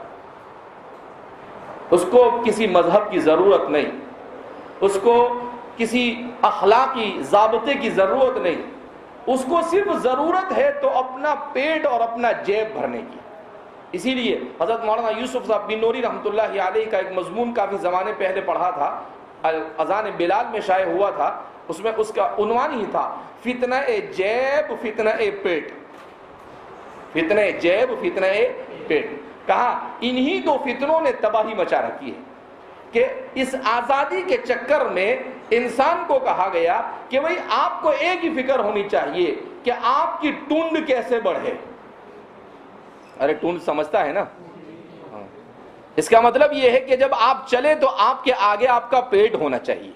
اس کو کسی مذہب کی ضرورت نہیں، اس کو کسی اخلاقی ضابطے کی ضرورت نہیں، اس کو صرف ضرورت ہے تو اپنا پیٹ اور اپنا جیب بھرنے کی۔ اسی لیے حضرت مولانا یوسف صاحب بن نوری رحمۃ اللہ علیہ کا ایک مضمون کافی زمانے پہلے پڑھا تھا، اذان بلال میں شائع ہوا تھا، اس میں اس کا عنوان ہی تھا فتنہ جیب فتنہ پیٹ، فتنہ جیب فتنہ پیٹ۔ کہا انہی 2 فتنوں نے تباہی مچا رکھی ہے، کہ اس آزادی کے چکر میں انسان کو کہا گیا کہ بھئی آپ کو ایک ہی فکر ہونی چاہیے کہ آپ کی ٹونڈ کیسے بڑھے۔ ارے ٹونڈ سمجھتا ہے نا؟ اس کا مطلب یہ ہے کہ جب آپ چلے تو آپ کے آگے آپ کا پیٹ ہونا چاہیے،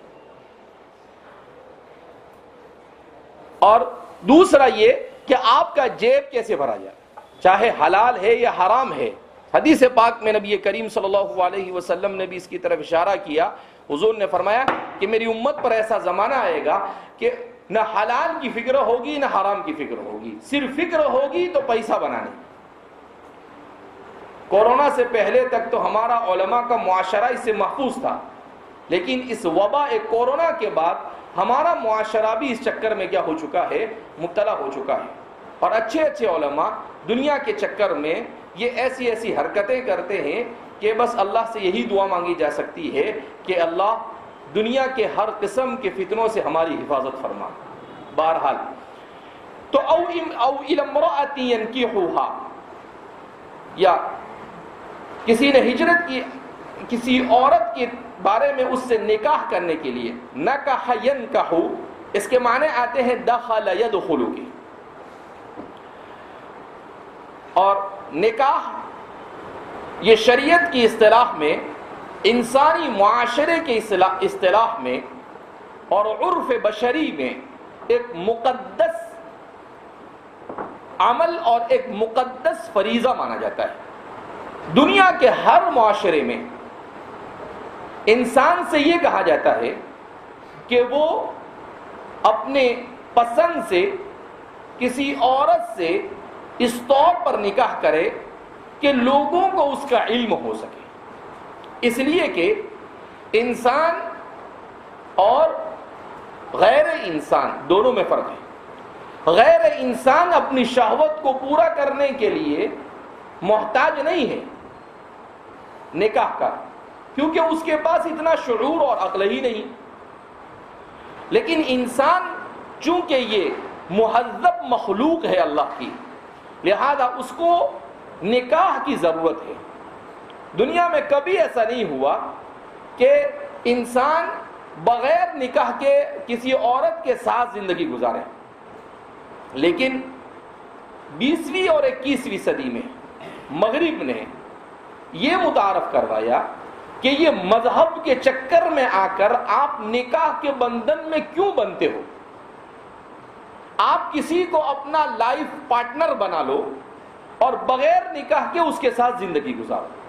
اور دوسرا یہ کہ آپ کا جیب کیسے بھرا جائے، چاہے حلال ہے یا حرام ہے۔ حدیث پاک میں نبی کریم صلی اللہ علیہ وسلم نے بھی اس کی طرف اشارہ کیا۔ حضور نے فرمایا کہ میری امت پر ایسا زمانہ آئے گا کہ نہ حلال کی فکر ہوگی نہ حرام کی فکر ہوگی، صرف فکر ہوگی تو پیسہ بنانے۔ کورونا سے پہلے تک تو ہمارا علماء کا معاشرہ اس سے محفوظ تھا، لیکن اس وبا کورونا کے بعد ہمارا معاشرہ بھی اس چکر میں کیا ہو چکا ہے؟ مبتلا ہو چکا ہے، اور اچھے اچھے علماء دنیا کے چکر میں یہ ایسی ایسی حرکتیں کرتے ہیں کہ بس اللہ سے یہی دعا مانگی جا سکتی ہے کہ اللہ دنیا کے ہر قسم کے فتنوں سے ہماری حفاظت فرما۔ بہرحال تو او الی امرأۃ ینکحوہا، یا کسی نے ہجرت کی کسی عورت کے بارے میں اس سے نکاح کرنے کے لیے، نکح ینکح، اس کے معنی آتے ہیں دخل یدخل کے، اور نکاح یہ شریعت کی اصطلاح میں، انسانی معاشرے کے اصطلاح میں اور عرف بشری میں ایک مقدس عمل اور ایک مقدس فریضہ مانا جاتا ہے۔ دنیا کے ہر معاشرے میں انسان سے یہ کہا جاتا ہے کہ وہ اپنے پسند سے کسی عورت سے اس طور پر نکاح کرے کہ لوگوں کو اس کا علم ہو سکے، اس لیے کہ انسان اور غیر انسان دونوں میں فرق ہے۔ غیر انسان اپنی شہوت کو پورا کرنے کے لیے محتاج نہیں ہے نکاح کا، کیونکہ اس کے پاس اتنا شعور اور عقل ہی نہیں، لیکن انسان چونکہ یہ مہذب مخلوق ہے اللہ کی، لہذا اس کو نکاح کی ضرورت ہے۔ دنیا میں کبھی ایسا نہیں ہوا کہ انسان بغیر نکاح کے کسی عورت کے ساتھ زندگی گزارے، لیکن 20ویں اور 21ویں صدی میں مغرب نے یہ متعارف کروایا کہ یہ مذہب کے چکر میں آ کر آپ نکاح کے بندھن میں کیوں بنتے ہو؟ آپ کسی کو اپنا لائف پارٹنر بنا لو اور بغیر نکاح کے اس کے ساتھ زندگی گزارو۔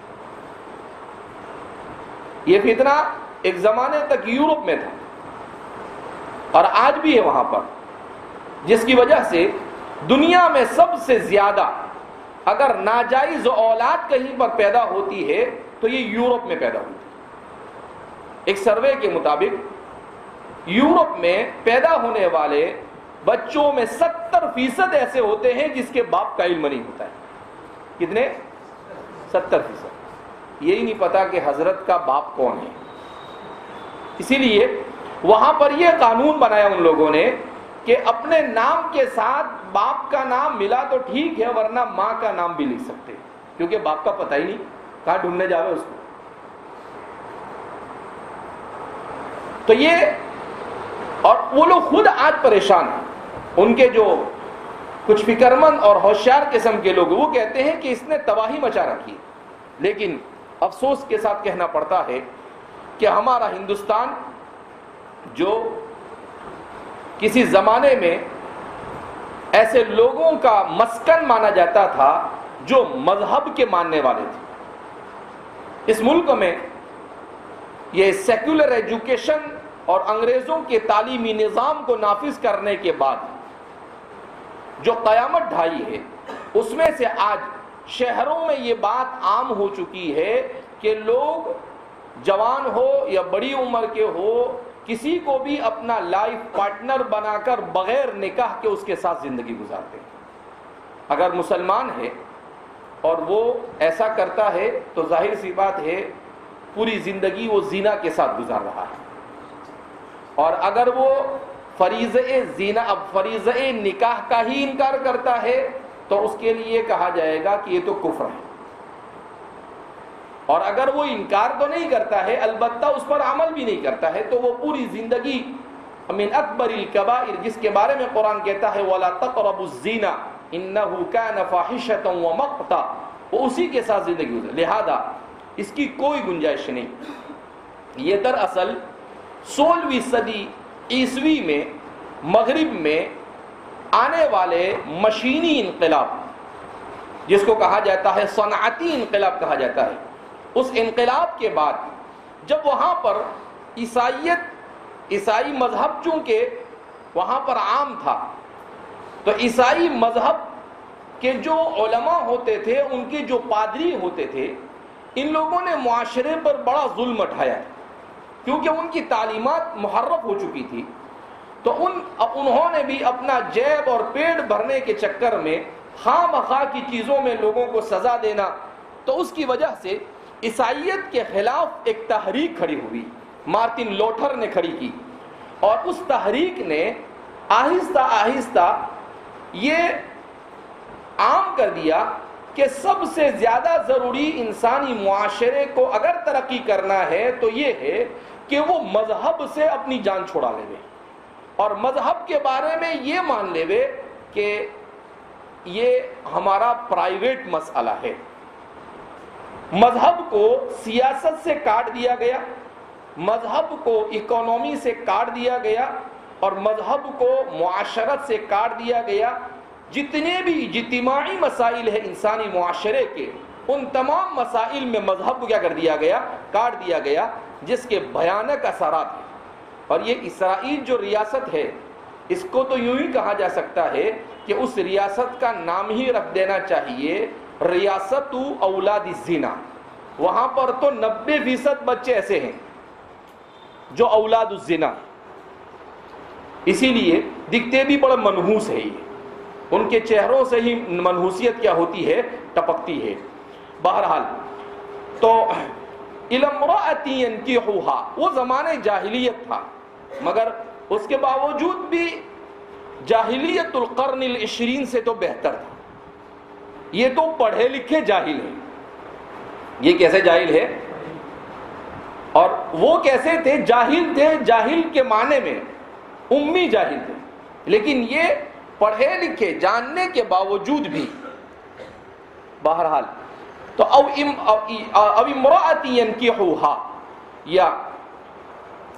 یہ فتنہ ایک زمانے تک یورپ میں تھا اور آج بھی ہے وہاں پر، جس کی وجہ سے دنیا میں سب سے زیادہ اگر ناجائز اولاد کہیں پر پیدا ہوتی ہے تو یہ یورپ میں پیدا ہوتی ہے۔ ایک سروے کے مطابق یورپ میں پیدا ہونے والے بچوں میں 70% ایسے ہوتے ہیں جس کے باپ کا علم نہیں ہوتا ہے۔ کتنے؟ 70%۔ یہی نہیں پتا کہ حضرت کا باپ کون ہے۔ اسی لیے وہاں پر یہ قانون بنایا ان لوگوں نے کہ اپنے نام کے ساتھ باپ کا نام ملا تو ٹھیک ہے، ورنہ ماں کا نام بھی لکھ سکتے ہیں، کیونکہ باپ کا پتہ ہی نہیں، کہاں ڈھونڈنے جاوے اس کو۔ تو یہ، اور وہ لوگ خود آج پریشان ہیں، ان کے جو کچھ فکرمند اور ہوشیار قسم کے لوگ، وہ کہتے ہیں کہ اس نے تباہی مچا رکھی ہے۔ لیکن افسوس کے ساتھ کہنا پڑتا ہے کہ ہمارا ہندوستان جو کسی زمانے میں ایسے لوگوں کا مسکن مانا جاتا تھا جو مذہب کے ماننے والے تھے، اس ملک میں یہ سیکولر ایجوکیشن اور انگریزوں کے تعلیمی نظام کو نافذ کرنے کے بعد جو قیامت ڈھائی ہے، اس میں سے آج شہروں میں یہ بات عام ہو چکی ہے کہ لوگ جوان ہو یا بڑی عمر کے ہو، کسی کو بھی اپنا لائف پارٹنر بنا کر بغیر نکاح کے اس کے ساتھ زندگی گزارتے ہیں۔ اگر مسلمان ہے اور وہ ایسا کرتا ہے تو ظاہر سی بات ہے پوری زندگی وہ زنا کے ساتھ گزار رہا ہے، اور اگر وہ فریضہ نکاح کا ہی انکار کرتا ہے تو اس کے لیے کہا جائے گا کہ یہ تو کفر ہے، اور اگر وہ انکار تو نہیں کرتا ہے البتہ اس پر عمل بھی نہیں کرتا ہے تو وہ پوری زندگی من اکبر الکبائر، جس کے بارے میں قرآن کہتا ہے وَلَا تَقْرَبُوا الزِّنَا إِنَّهُ كَانَ فَاحِشَةً وَمَقْتًا، وہ اسی کے ساتھ زندگی گزارے، لہذا اس کی کوئی گنجائش نہیں۔ یہ دراصل 16ویں صدی عیسوی میں مغرب میں آنے والے مشینی انقلاب، جس کو کہا جاتا ہے صنعتی انقلاب کہا جاتا ہے، اس انقلاب کے بعد جب وہاں پر عیسائی مذہب چونکہ وہاں پر عام تھا، تو عیسائی مذہب کے جو علماء ہوتے تھے، ان کے جو پادری ہوتے تھے، ان لوگوں نے معاشرے پر بڑا ظلم اٹھایا، کیونکہ ان کی تعلیمات محرف ہو چکی تھی، تو انہوں نے بھی اپنا جیب اور پیٹ بھرنے کے چکر میں خواہ مخواہ کی چیزوں میں لوگوں کو سزا دینا، تو اس کی وجہ سے عیسائیت کے خلاف ایک تحریک کھڑی ہوئی، مارٹن لوتھر نے کھڑی کی، اور اس تحریک نے آہستہ آہستہ یہ عام کر دیا کہ سب سے زیادہ ضروری انسانی معاشرے کو اگر ترقی کرنا ہے تو یہ ہے کہ وہ مذہب سے اپنی جان چھڑا لے، اور مذہب کے بارے میں یہ مان لے کہ یہ ہمارا پرائیویٹ مسئلہ ہے۔ مذہب کو سیاست سے کاٹ دیا گیا، مذہب کو اکانومی سے کاٹ دیا گیا، اور مذہب کو معاشرت سے کاٹ دیا گیا۔ جتنے بھی اجتماعی مسائل ہیں انسانی معاشرے کے، ان تمام مسائل میں مذہب کو کیا کر دیا گیا؟ کاٹ دیا گیا، جس کے بھیانک اثرات ہیں۔ اور یہ اسرائیل جو ریاست ہے، اس کو تو یوں ہی کہا جا سکتا ہے کہ اس ریاست کا نام ہی رکھ دینا چاہیے ریاست اولاد الزنا۔ وہاں پر تو 90% بچے ایسے ہیں جو اولاد الزنا، اسی لیے دکھتے بھی بڑے منحوس ہے، یہ ان کے چہروں سے ہی منحوسیت کیا ہوتی ہے؟ ٹپکتی ہے۔ بہرحال تو الامرأۃ ينکحها، وہ زمانے جاہلیت تھا، مگر اس کے باوجود بھی جاہلیت القرن العشرین سے تو بہتر تھا۔ یہ تو پڑھے لکھے جاہل ہیں، یہ کیسے جاہل ہے؟ اور وہ کیسے تھے؟ جاہل تھے، جاہل کے معنی میں امی جاہل تھے، لیکن یہ پڑھے لکھے جاننے کے باوجود بھی۔ بہرحال تو او امرأۃ ينکحها، یا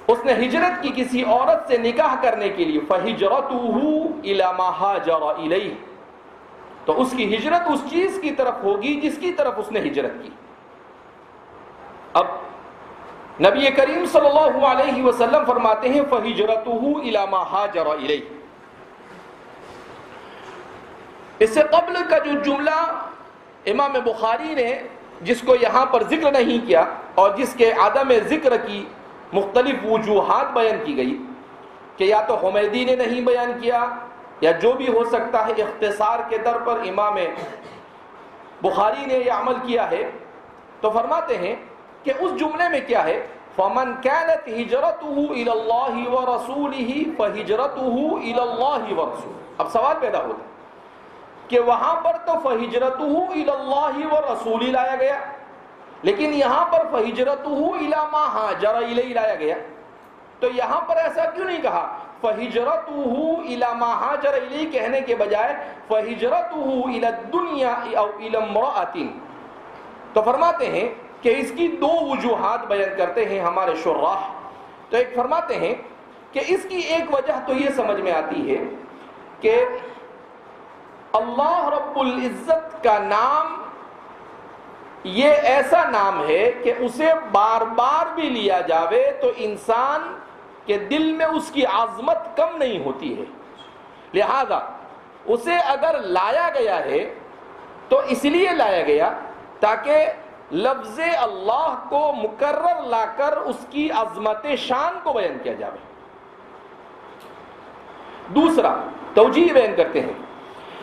اس نے ہجرت کی کسی عورت سے نکاح کرنے کے لیے، فہجرتہ الی ما ہاجر الیہ، تو اس کی ہجرت اس چیز کی طرف ہوگی جس کی طرف اس نے ہجرت کی۔ اب نبی کریم صلی اللہ علیہ وسلم فرماتے ہیں فہجرتہ الی ما ہاجر الیہ۔ اس سے قبل کا جو جملہ امام بخاری نے جس کو یہاں پر ذکر نہیں کیا اور جس کے عدم ذکر کی مختلف وجوہات بیان کی گئی کہ یا تو حمیدی نے نہیں بیان کیا یا جو بھی ہو سکتا ہے، اختصار کے طور پر امام بخاری نے یہ عمل کیا ہے، تو فرماتے ہیں کہ اس جملے میں کیا ہے، فَمَنْ كَانَتْ هِجْرَتُهُ إِلَى اللَّهِ وَرَسُولِهِ فَهِجْرَتُهُ إِلَى اللَّهِ وَرَسُولِهِ۔ اب سوال پیدا ہوتا ہے کہ وہاں پر تو فَهِجْرَتُهُ إِلَى اللَّهِ وَرَسُولِهِ لایا گیا، لیکن یہاں پر فَهِجْرَتُهُ إِلَى مَا هَاجَرَ إِلَيْهِ لایا گیا، تو یہاں پر ایسا کیوں نہیں کہا فَهِجْرَتُهُ إِلَى مَا هَاجَرَ إِلَيْهِ کہنے کے بجائے فَهِجْرَتُهُ إِلَى الدُّنْيَا أَوْ إِلَى امْرَأَةٍ؟ تو فرماتے ہیں کہ اس کی دو وجوہات بیان کرتے ہیں ہمارے شراح۔ تو ایک فرماتے ہیں کہ اس کی ایک وجہ تو یہ سمجھ میں آتی ہے کہ اللہ رب العزت کا نام یہ ایسا نام ہے کہ اسے بار بار بھی لیا جاوے تو انسان کے دل میں اس کی عظمت کم نہیں ہوتی ہے، لہذا اسے اگر لایا گیا ہے تو اس لیے لایا گیا تاکہ لفظ اللہ کو مکرر لا کر اس کی عظمت شان کو بیان کیا جائے۔ دوسرا توجیہ بیان کرتے ہیں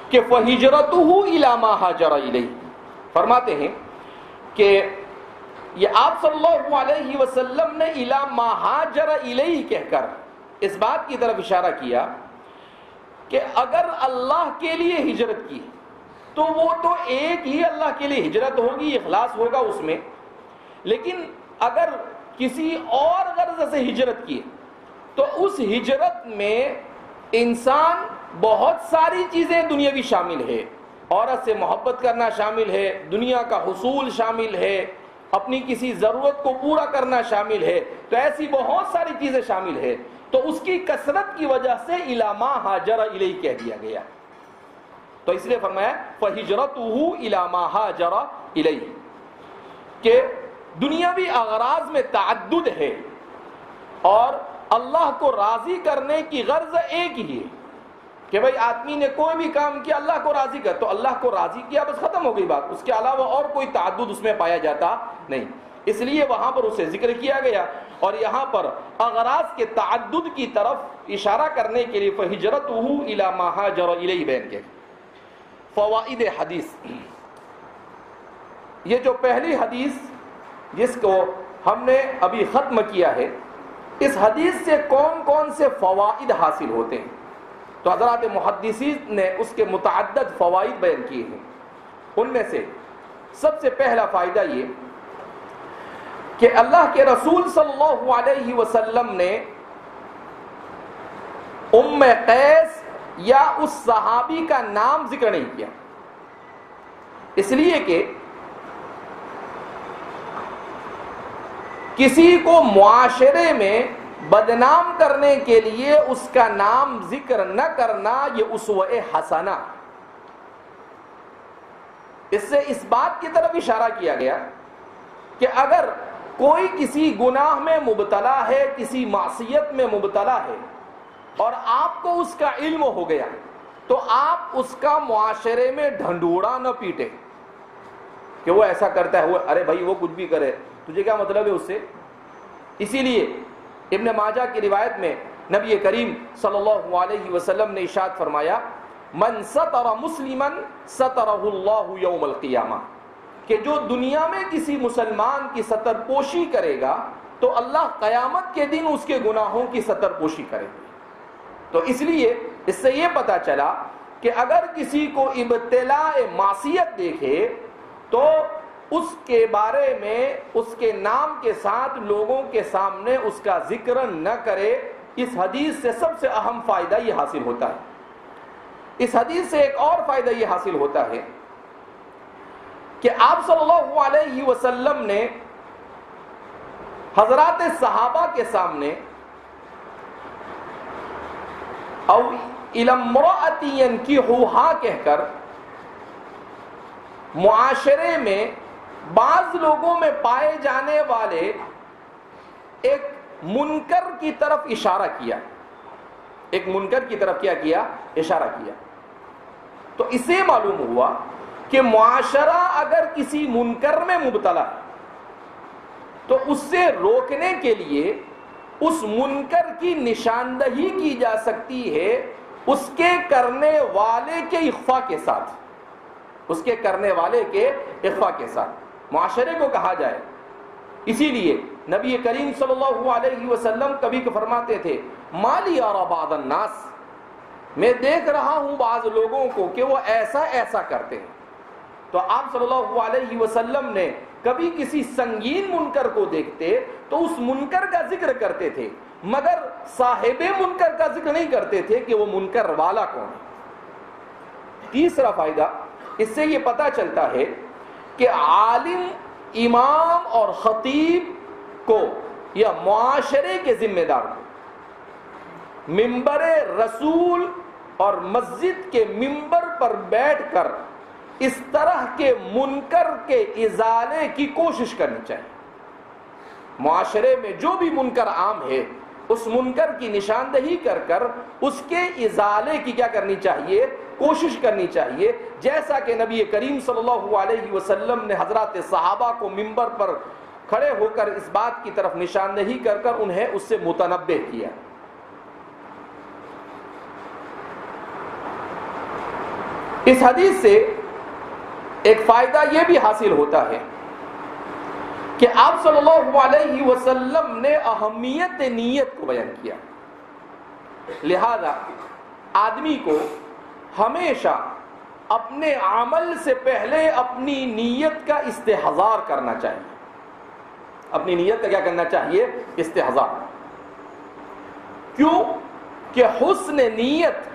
کہ فَهِجْرَتُهُ إِلَى مَا هَاجَرَ إِلَيْهِ، فرماتے ہیں کہ یہ آپ صلی اللہ علیہ وسلم نے إِلَى مَا هَاجَرَ إِلَيْهِ کہہ کر اس بات کی طرف اشارہ کیا کہ اگر اللہ کے لیے ہجرت کی تو وہ تو ایک ہی اللہ کے لیے ہجرت ہوگی، اخلاص ہوگا اس میں، لیکن اگر کسی اور غرض سے ہجرت کی تو اس ہجرت میں انسان بہت ساری چیزیں دنیاوی شامل ہے، عورت سے محبت کرنا شامل ہے، دنیا کا حصول شامل ہے، اپنی کسی ضرورت کو پورا کرنا شامل ہے، تو ایسی بہت ساری چیزیں شامل ہے، تو اس کی کثرت کی وجہ سے إِلَى مَا هَاجَرَ إِلَيْهِ کہہ دیا گیا، تو اس لیے فرمایا فَهِجْرَتُهُ إِلَى مَا هَاجَرَ إِلَيْهِ کہ دنیاوی اغراض میں تعدد ہے اور اللہ کو راضی کرنے کی غرض ایک ہی ہے کہ بھئی آدمی نے کوئی بھی کام کیا اللہ کو راضی کر، تو اللہ کو راضی کیا بس ختم ہو گئی بات، اس کے علاوہ اور کوئی تعدد اس میں پایا جاتا نہیں، اس لیے وہاں پر اسے ذکر کیا گیا، اور یہاں پر اغراض کے تعدد کی طرف اشارہ کرنے کے لیے فَهِجْرَتُهُ إِلَى مَا هَاجَرَ إِلَيْهِ بیان کیا۔ فوائد حدیث، یہ جو پہلی حدیث جس کو ہم نے ابھی ختم کیا ہے، اس حدیث سے کون کون سے فوائد حاصل ہوتے ہیں؟ تو حضرات محدثین نے اس کے متعدد فوائد بیان کیے ہیں، ان میں سے سب سے پہلا فائدہ یہ کہ اللہ کے رسول صلی اللہ علیہ وسلم نے ام قیس یا اس صحابی کا نام ذکر نہیں کیا، اس لیے کہ کسی کو معاشرے میں بدنام کرنے کے لیے اس کا نام ذکر نہ کرنا یہ اسوہ حسنہ، اس سے اس بات کی طرف اشارہ کیا گیا کہ اگر کوئی کسی گناہ میں مبتلا ہے، کسی معصیت میں مبتلا ہے اور آپ کو اس کا علم ہو گیا تو آپ اس کا معاشرے میں ڈھنڈوڑا نہ پیٹے کہ وہ ایسا کرتا ہے، ارے بھائی وہ کچھ بھی کرے، تجھے کیا مطلب ہے اس سے۔ اسی لیے ابن ماجہ کی روایت میں نبی کریم صلی اللہ علیہ وسلم نے ارشاد فرمایا من ستر مسلما سترہ اللہ یوم القیامہ، کہ جو دنیا میں کسی مسلمان کی ستر پوشی کرے گا تو اللہ قیامت کے دن اس کے گناہوں کی ستر پوشی کرے گا۔ تو اس لیے اس سے یہ پتا چلا کہ اگر کسی کو ابتلاء معصیت دیکھے تو اس کے بارے میں اس کے نام کے ساتھ لوگوں کے سامنے اس کا ذکر نہ کرے۔ اس حدیث سے سب سے اہم فائدہ یہ حاصل ہوتا ہے۔ اس حدیث سے ایک اور فائدہ یہ حاصل ہوتا ہے کہ آپ صلی اللہ علیہ وسلم نے حضرات صحابہ کے سامنے او الی امرأۃ ینکحوہا کہہ کر معاشرے میں بعض لوگوں میں پائے جانے والے ایک منکر کی طرف اشارہ کیا، ایک منکر کی طرف کیا اشارہ کیا۔ تو اسے معلوم ہوا کہ معاشرہ اگر کسی منکر میں مبتلا ہے تو اس سے روکنے کے لیے اس منکر کی نشاندہی کی جا سکتی ہے اس کے کرنے والے کے اخفاء کے ساتھ، اس کے کرنے والے کے اخفاء کے ساتھ معاشرے کو کہا جائے۔ اسی لیے نبی کریم صلی اللہ علیہ وسلم کبھی فرماتے تھے مالی ارى بعض الناس، میں دیکھ رہا ہوں بعض لوگوں کو کہ وہ ایسا ایسا کرتے ہیں۔ تو آپ صلی اللہ علیہ وسلم نے کبھی کسی سنگین منکر کو دیکھتے تو اس منکر کا ذکر کرتے تھے، مگر صاحب منکر کا ذکر نہیں کرتے تھے کہ وہ منکر والا کون ہے۔ تیسرا فائدہ اس سے یہ پتہ چلتا ہے کہ عالم، امام اور خطیب کو یا معاشرے کے ذمہ دار کو منبر رسول اور مسجد کے منبر پر بیٹھ کر اس طرح کے منکر کے ازالے کی کوشش کرنی چاہیے۔ معاشرے میں جو بھی منکر عام ہے اس منکر کی نشاندہی کر کر اس کے ازالے کی کیا کرنی چاہیے، کوشش کرنی چاہیے، جیسا کہ نبی کریم صلی اللہ علیہ وسلم نے حضرات صحابہ کو منبر پر کھڑے ہو کر اس بات کی طرف نشاندہی کر کر انہیں اس سے متنبہ کیا۔ اس حدیث سے ایک فائدہ یہ بھی حاصل ہوتا ہے کہ آپ صلی اللہ علیہ وسلم نے اہمیت نیت کو بیان کیا۔ لہذا آدمی کو ہمیشہ اپنے عمل سے پہلے اپنی نیت کا استحضار کرنا چاہیے۔ اپنی نیت کا کیا کرنا چاہیے؟ استحضار۔ کیوں کہ حسن نیت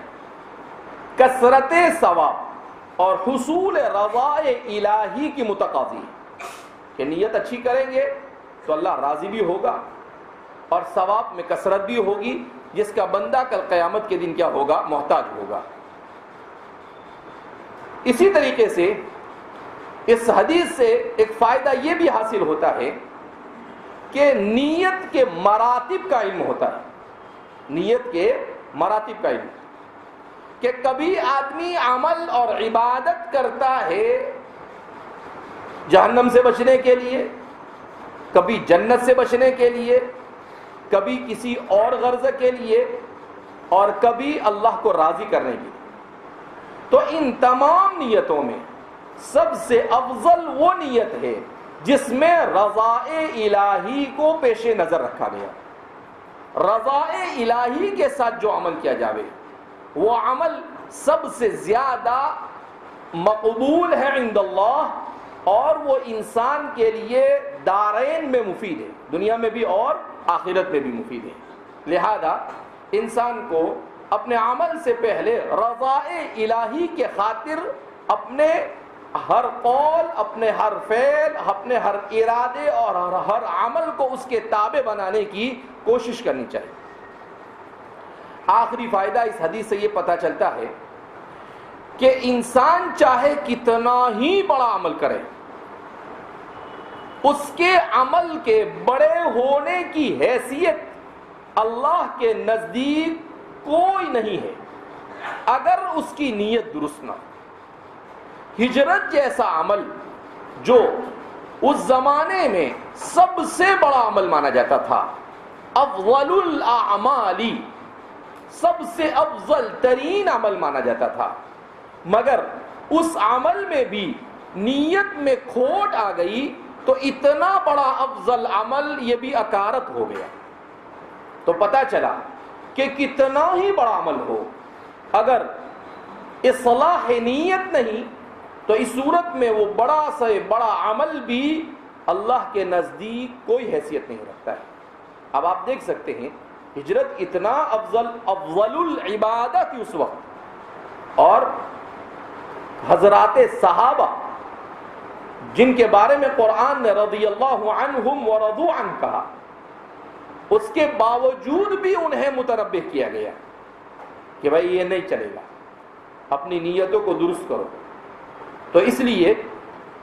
کثرت ثواب اور حصول رضائے الہی کی متقاضی ہے کہ نیت اچھی کریں گے تو اللہ راضی بھی ہوگا اور ثواب میں کثرت بھی ہوگی، جس کا بندہ کل قیامت کے دن کیا ہوگا؟ محتاج ہوگا۔ اسی طریقے سے اس حدیث سے ایک فائدہ یہ بھی حاصل ہوتا ہے کہ نیت کے مراتب کا علم ہوتا ہے۔ نیت کے مراتب کا علم کہ کبھی آدمی عمل اور عبادت کرتا ہے جہنم سے بچنے کے لیے، کبھی جنت سے بچنے کے لیے، کبھی کسی اور غرض کے لیے، اور کبھی اللہ کو راضی کرنے کے لیے۔ تو ان تمام نیتوں میں سب سے افضل وہ نیت ہے جس میں رضائے الہی کو پیش نظر رکھا گیا۔ رضائے الہی کے ساتھ جو عمل کیا جاوے وہ عمل سب سے زیادہ مقبول ہے عند اللہ، اور وہ انسان کے لیے دارین میں مفید ہے، دنیا میں بھی اور آخرت میں بھی مفید ہے۔ لہذا انسان کو اپنے عمل سے پہلے رضائے الہی کے خاطر اپنے ہر قول، اپنے ہر فعل، اپنے ہر ارادے اور ہر عمل کو اس کے تابع بنانے کی کوشش کرنی چاہیے۔ آخری فائدہ اس حدیث سے یہ پتہ چلتا ہے کہ انسان چاہے کتنا ہی بڑا عمل کرے، اس کے عمل کے بڑے ہونے کی حیثیت اللہ کے نزدیک کوئی نہیں ہے اگر اس کی نیت درست نہ ہو۔ ہجرت جیسا عمل جو اس زمانے میں سب سے بڑا عمل مانا جاتا تھا، افضل الاعمال، سب سے افضل ترین عمل مانا جاتا تھا، مگر اس عمل میں بھی نیت میں کھوٹ آ گئی تو اتنا بڑا افضل عمل یہ بھی اکارت ہو گیا۔ تو پتہ چلا کہ کتنا ہی بڑا عمل ہو، اگر اصلاح نیت نہیں تو اس صورت میں وہ بڑا سے بڑا عمل بھی اللہ کے نزدیک کوئی حیثیت نہیں رکھتا ہے۔ اب آپ دیکھ سکتے ہیں ہجرت اتنا افضل العبادہ تھی اس وقت، اور حضرات صحابہ جن کے بارے میں قرآن نے رضی اللہ عنہم ورضوا عنہ کہا، اس کے باوجود بھی انہیں متنبہ کیا گیا کہ بھائی یہ نہیں چلے گا، اپنی نیتوں کو درست کرو۔ تو اس لیے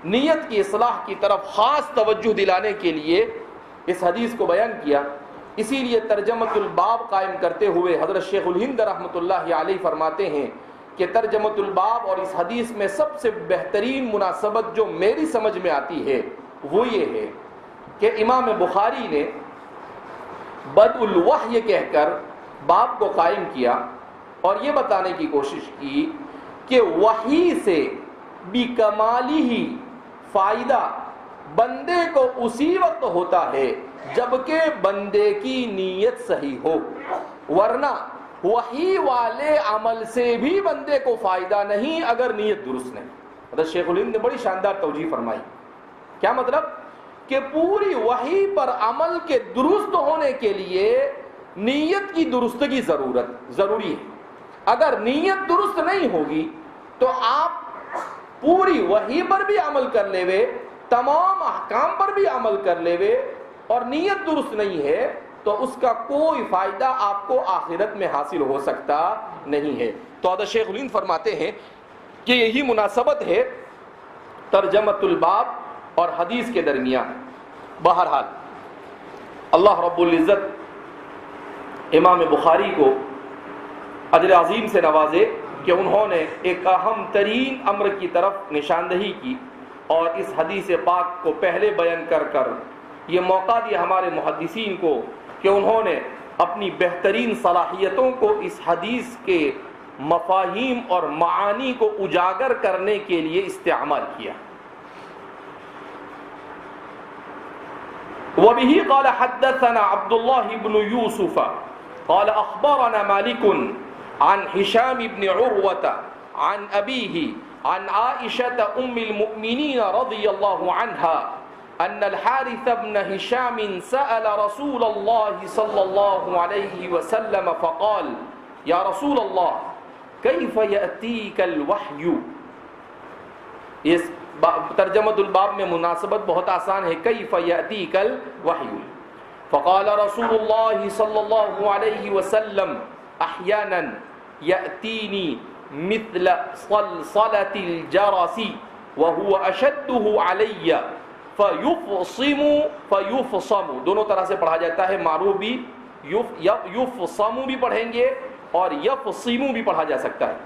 نیت کی اصلاح کی طرف خاص توجہ دلانے کے لیے اس حدیث کو بیان کیا۔ اسی لیے ترجمۃ الباب قائم کرتے ہوئے حضرت شیخ الہند رحمۃ اللہ علیہ فرماتے ہیں کہ ترجمۃ الباب اور اس حدیث میں سب سے بہترین مناسبت جو میری سمجھ میں آتی ہے وہ یہ ہے کہ امام بخاری نے بدء الوحی کہہ کر باب کو قائم کیا اور یہ بتانے کی کوشش کی کہ وحی سے بکمالی ہی فائدہ بندے کو اسی وقت ہوتا ہے جبکہ بندے کی نیت صحیح ہو، ورنہ وحی والے عمل سے بھی بندے کو فائدہ نہیں اگر نیت درست نہیں۔ حضرت شیخ الہند نے بڑی شاندار توجیہ فرمائی۔ کیا مطلب؟ کہ پوری وحی پر عمل کے درست ہونے کے لیے نیت کی درستگی ضروری ہے۔ اگر نیت درست نہیں ہوگی تو آپ پوری وحی پر بھی عمل کر لے وے، تمام احکام پر بھی عمل کر لے وے، اور نیت درست نہیں ہے تو اس کا کوئی فائدہ آپ کو آخرت میں حاصل ہو سکتا نہیں ہے۔ تو حضرت شیخ الہند فرماتے ہیں کہ یہی مناسبت ہے ترجمۃ الباب اور حدیث کے درمیان۔ بہرحال اللہ رب العزت امام بخاری کو اجر عظیم سے نوازے کہ انہوں نے ایک اہم ترین امر کی طرف نشاندہی کی اور اس حدیث پاک کو پہلے بیان کر کر یہ موقع دیا ہمارے محدثین کو کہ انہوں نے اپنی بہترین صلاحیتوں کو اس حدیث کے مفاہیم اور معانی کو اجاگر کرنے کے لیے استعمال کیا۔ وبه قال حدثنا عبد الله بن يوسف قال أخبرنا مالك عن هشام بن عروة عن أبيه عن عائشة أم المؤمنين رضي الله عنها أن الحارث بن هشام سأل رسول الله صلى الله عليه وسلم فقال يا رسول الله كيف يأتيك الوحي۔ اس ترجمۃ الباب میں مناسبت بہت آسان ہے، کیف یأتیک الوحی، فقال رسول اللہ صلی اللہ علیہ وسلم احیانا یأتینی مثل صلصلة الجرس وهو اشده علی فیفصم، دونوں طرح سے پڑھا جاتا ہے، معروف بھی یفصم بھی پڑھیں گے اور یفصم بھی پڑھا جا سکتا ہے۔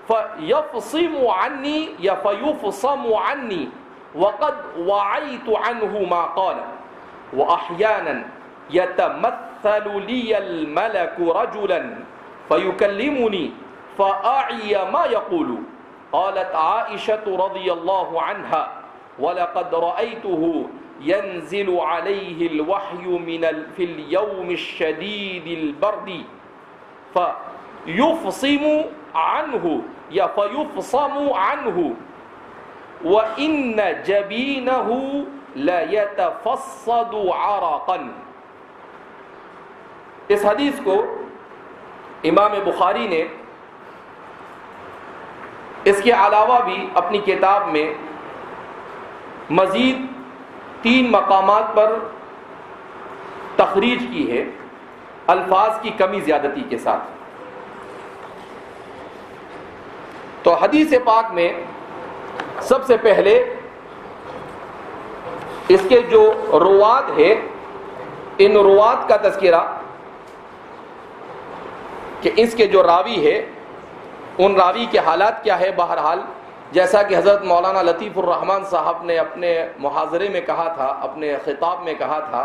فَيَفْصِمُ عَنِّي یا فَيُفْصَمُ عَنِّي وَقَدْ وَعَيْتُ عَنْهُ مَا قَالَ وَأَحْيَانًا يَتَمَثَّلُ لِيَ الْمَلَكُ رَجُلًا فَيُكَلِّمُنِي فَأَعِيَ مَا يَقُولُ۔ قالت عائشة رضی اللہ عنہا وَلَقَدْ رَأَيْتُهُ يَنزِلُ عَلَيْهِ الْوَحْيُ فِي الْيَوْمِ الشَّدِيدِ الْبَرْدِ فَيُفْصِمُ عنه یا فیفصم عنه وَإِنَّ جَبِينَهُ لَيَتَفَصَّدُ عَرَقًا۔ اس حدیث کو امام بخاری نے اس کے علاوہ بھی اپنی کتاب میں مزید 3 مقامات پر تخریج کی ہے الفاظ کی کمی زیادتی کے ساتھ۔ تو حدیث پاک میں سب سے پہلے اس کے جو روات ہے، ان روات کا تذکرہ کہ اس کے جو راوی ہے ان راوی کے حالات کیا ہے۔ بہرحال جیسا کہ حضرت مولانا لطیف الرحمن صاحب نے اپنے محاضرے میں کہا تھا، اپنے خطاب میں کہا تھا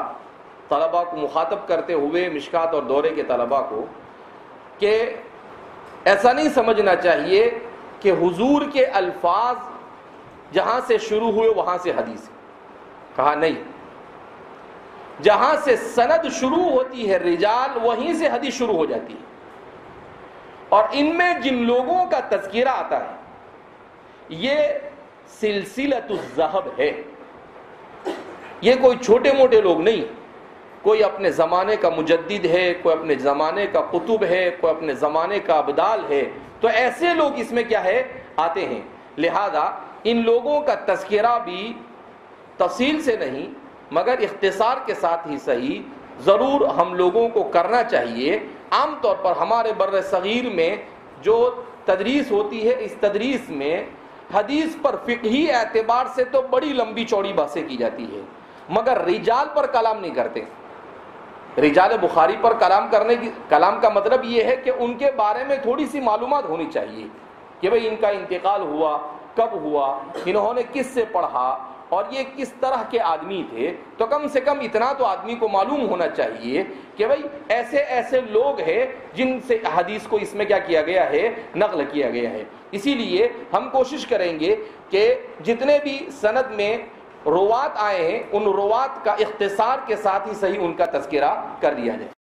طلباء کو مخاطب کرتے ہوئے، مشکات اور دورے کے طلباء کو، کہ ایسا نہیں سمجھنا چاہیے کہ حضور کے الفاظ جہاں سے شروع ہوئے وہاں سے حدیث ہے۔ کہا نہیں، جہاں سے سند شروع ہوتی ہے رجال وہیں سے حدیث شروع ہو جاتی ہے، اور ان میں جن لوگوں کا تذکرہ آتا ہے یہ سلسلۃ الذہب ہے، یہ کوئی چھوٹے موٹے لوگ نہیں، کوئی اپنے زمانے کا مجدد ہے، کوئی اپنے زمانے کا قطب ہے، کوئی اپنے زمانے کا ابدال ہے، تو ایسے لوگ اس میں کیا ہے آتے ہیں۔ لہذا ان لوگوں کا تذکرہ بھی تفصیل سے نہیں مگر اختصار کے ساتھ ہی صحیح ضرور ہم لوگوں کو کرنا چاہیے۔ عام طور پر ہمارے بر صغیر میں جو تدریس ہوتی ہے، اس تدریس میں حدیث پر فقہی اعتبار سے تو بڑی لمبی چوڑی بحثیں کی جاتی ہے، مگر رجال پر کلام نہیں کرتے۔ رجال بخاری پر کلام کا مطلب یہ ہے کہ ان کے بارے میں تھوڑی سی معلومات ہونی چاہیے، کہ بھئی ان کا انتقال ہوا، کب ہوا، انہوں نے کس سے پڑھا اور یہ کس طرح کے آدمی تھے، تو کم سے کم اتنا تو آدمی کو معلوم ہونا چاہیے کہ بھئی ایسے ایسے لوگ ہیں جن سے حدیث کو اس میں کیا کیا گیا ہے، نقل کیا گیا ہے۔ اسی لیے ہم کوشش کریں گے کہ جتنے بھی سند میں روات آئے ہیں ان روات کا اختصار کے ساتھ ہی صحیح ان کا تذکرہ کر لیا جائے۔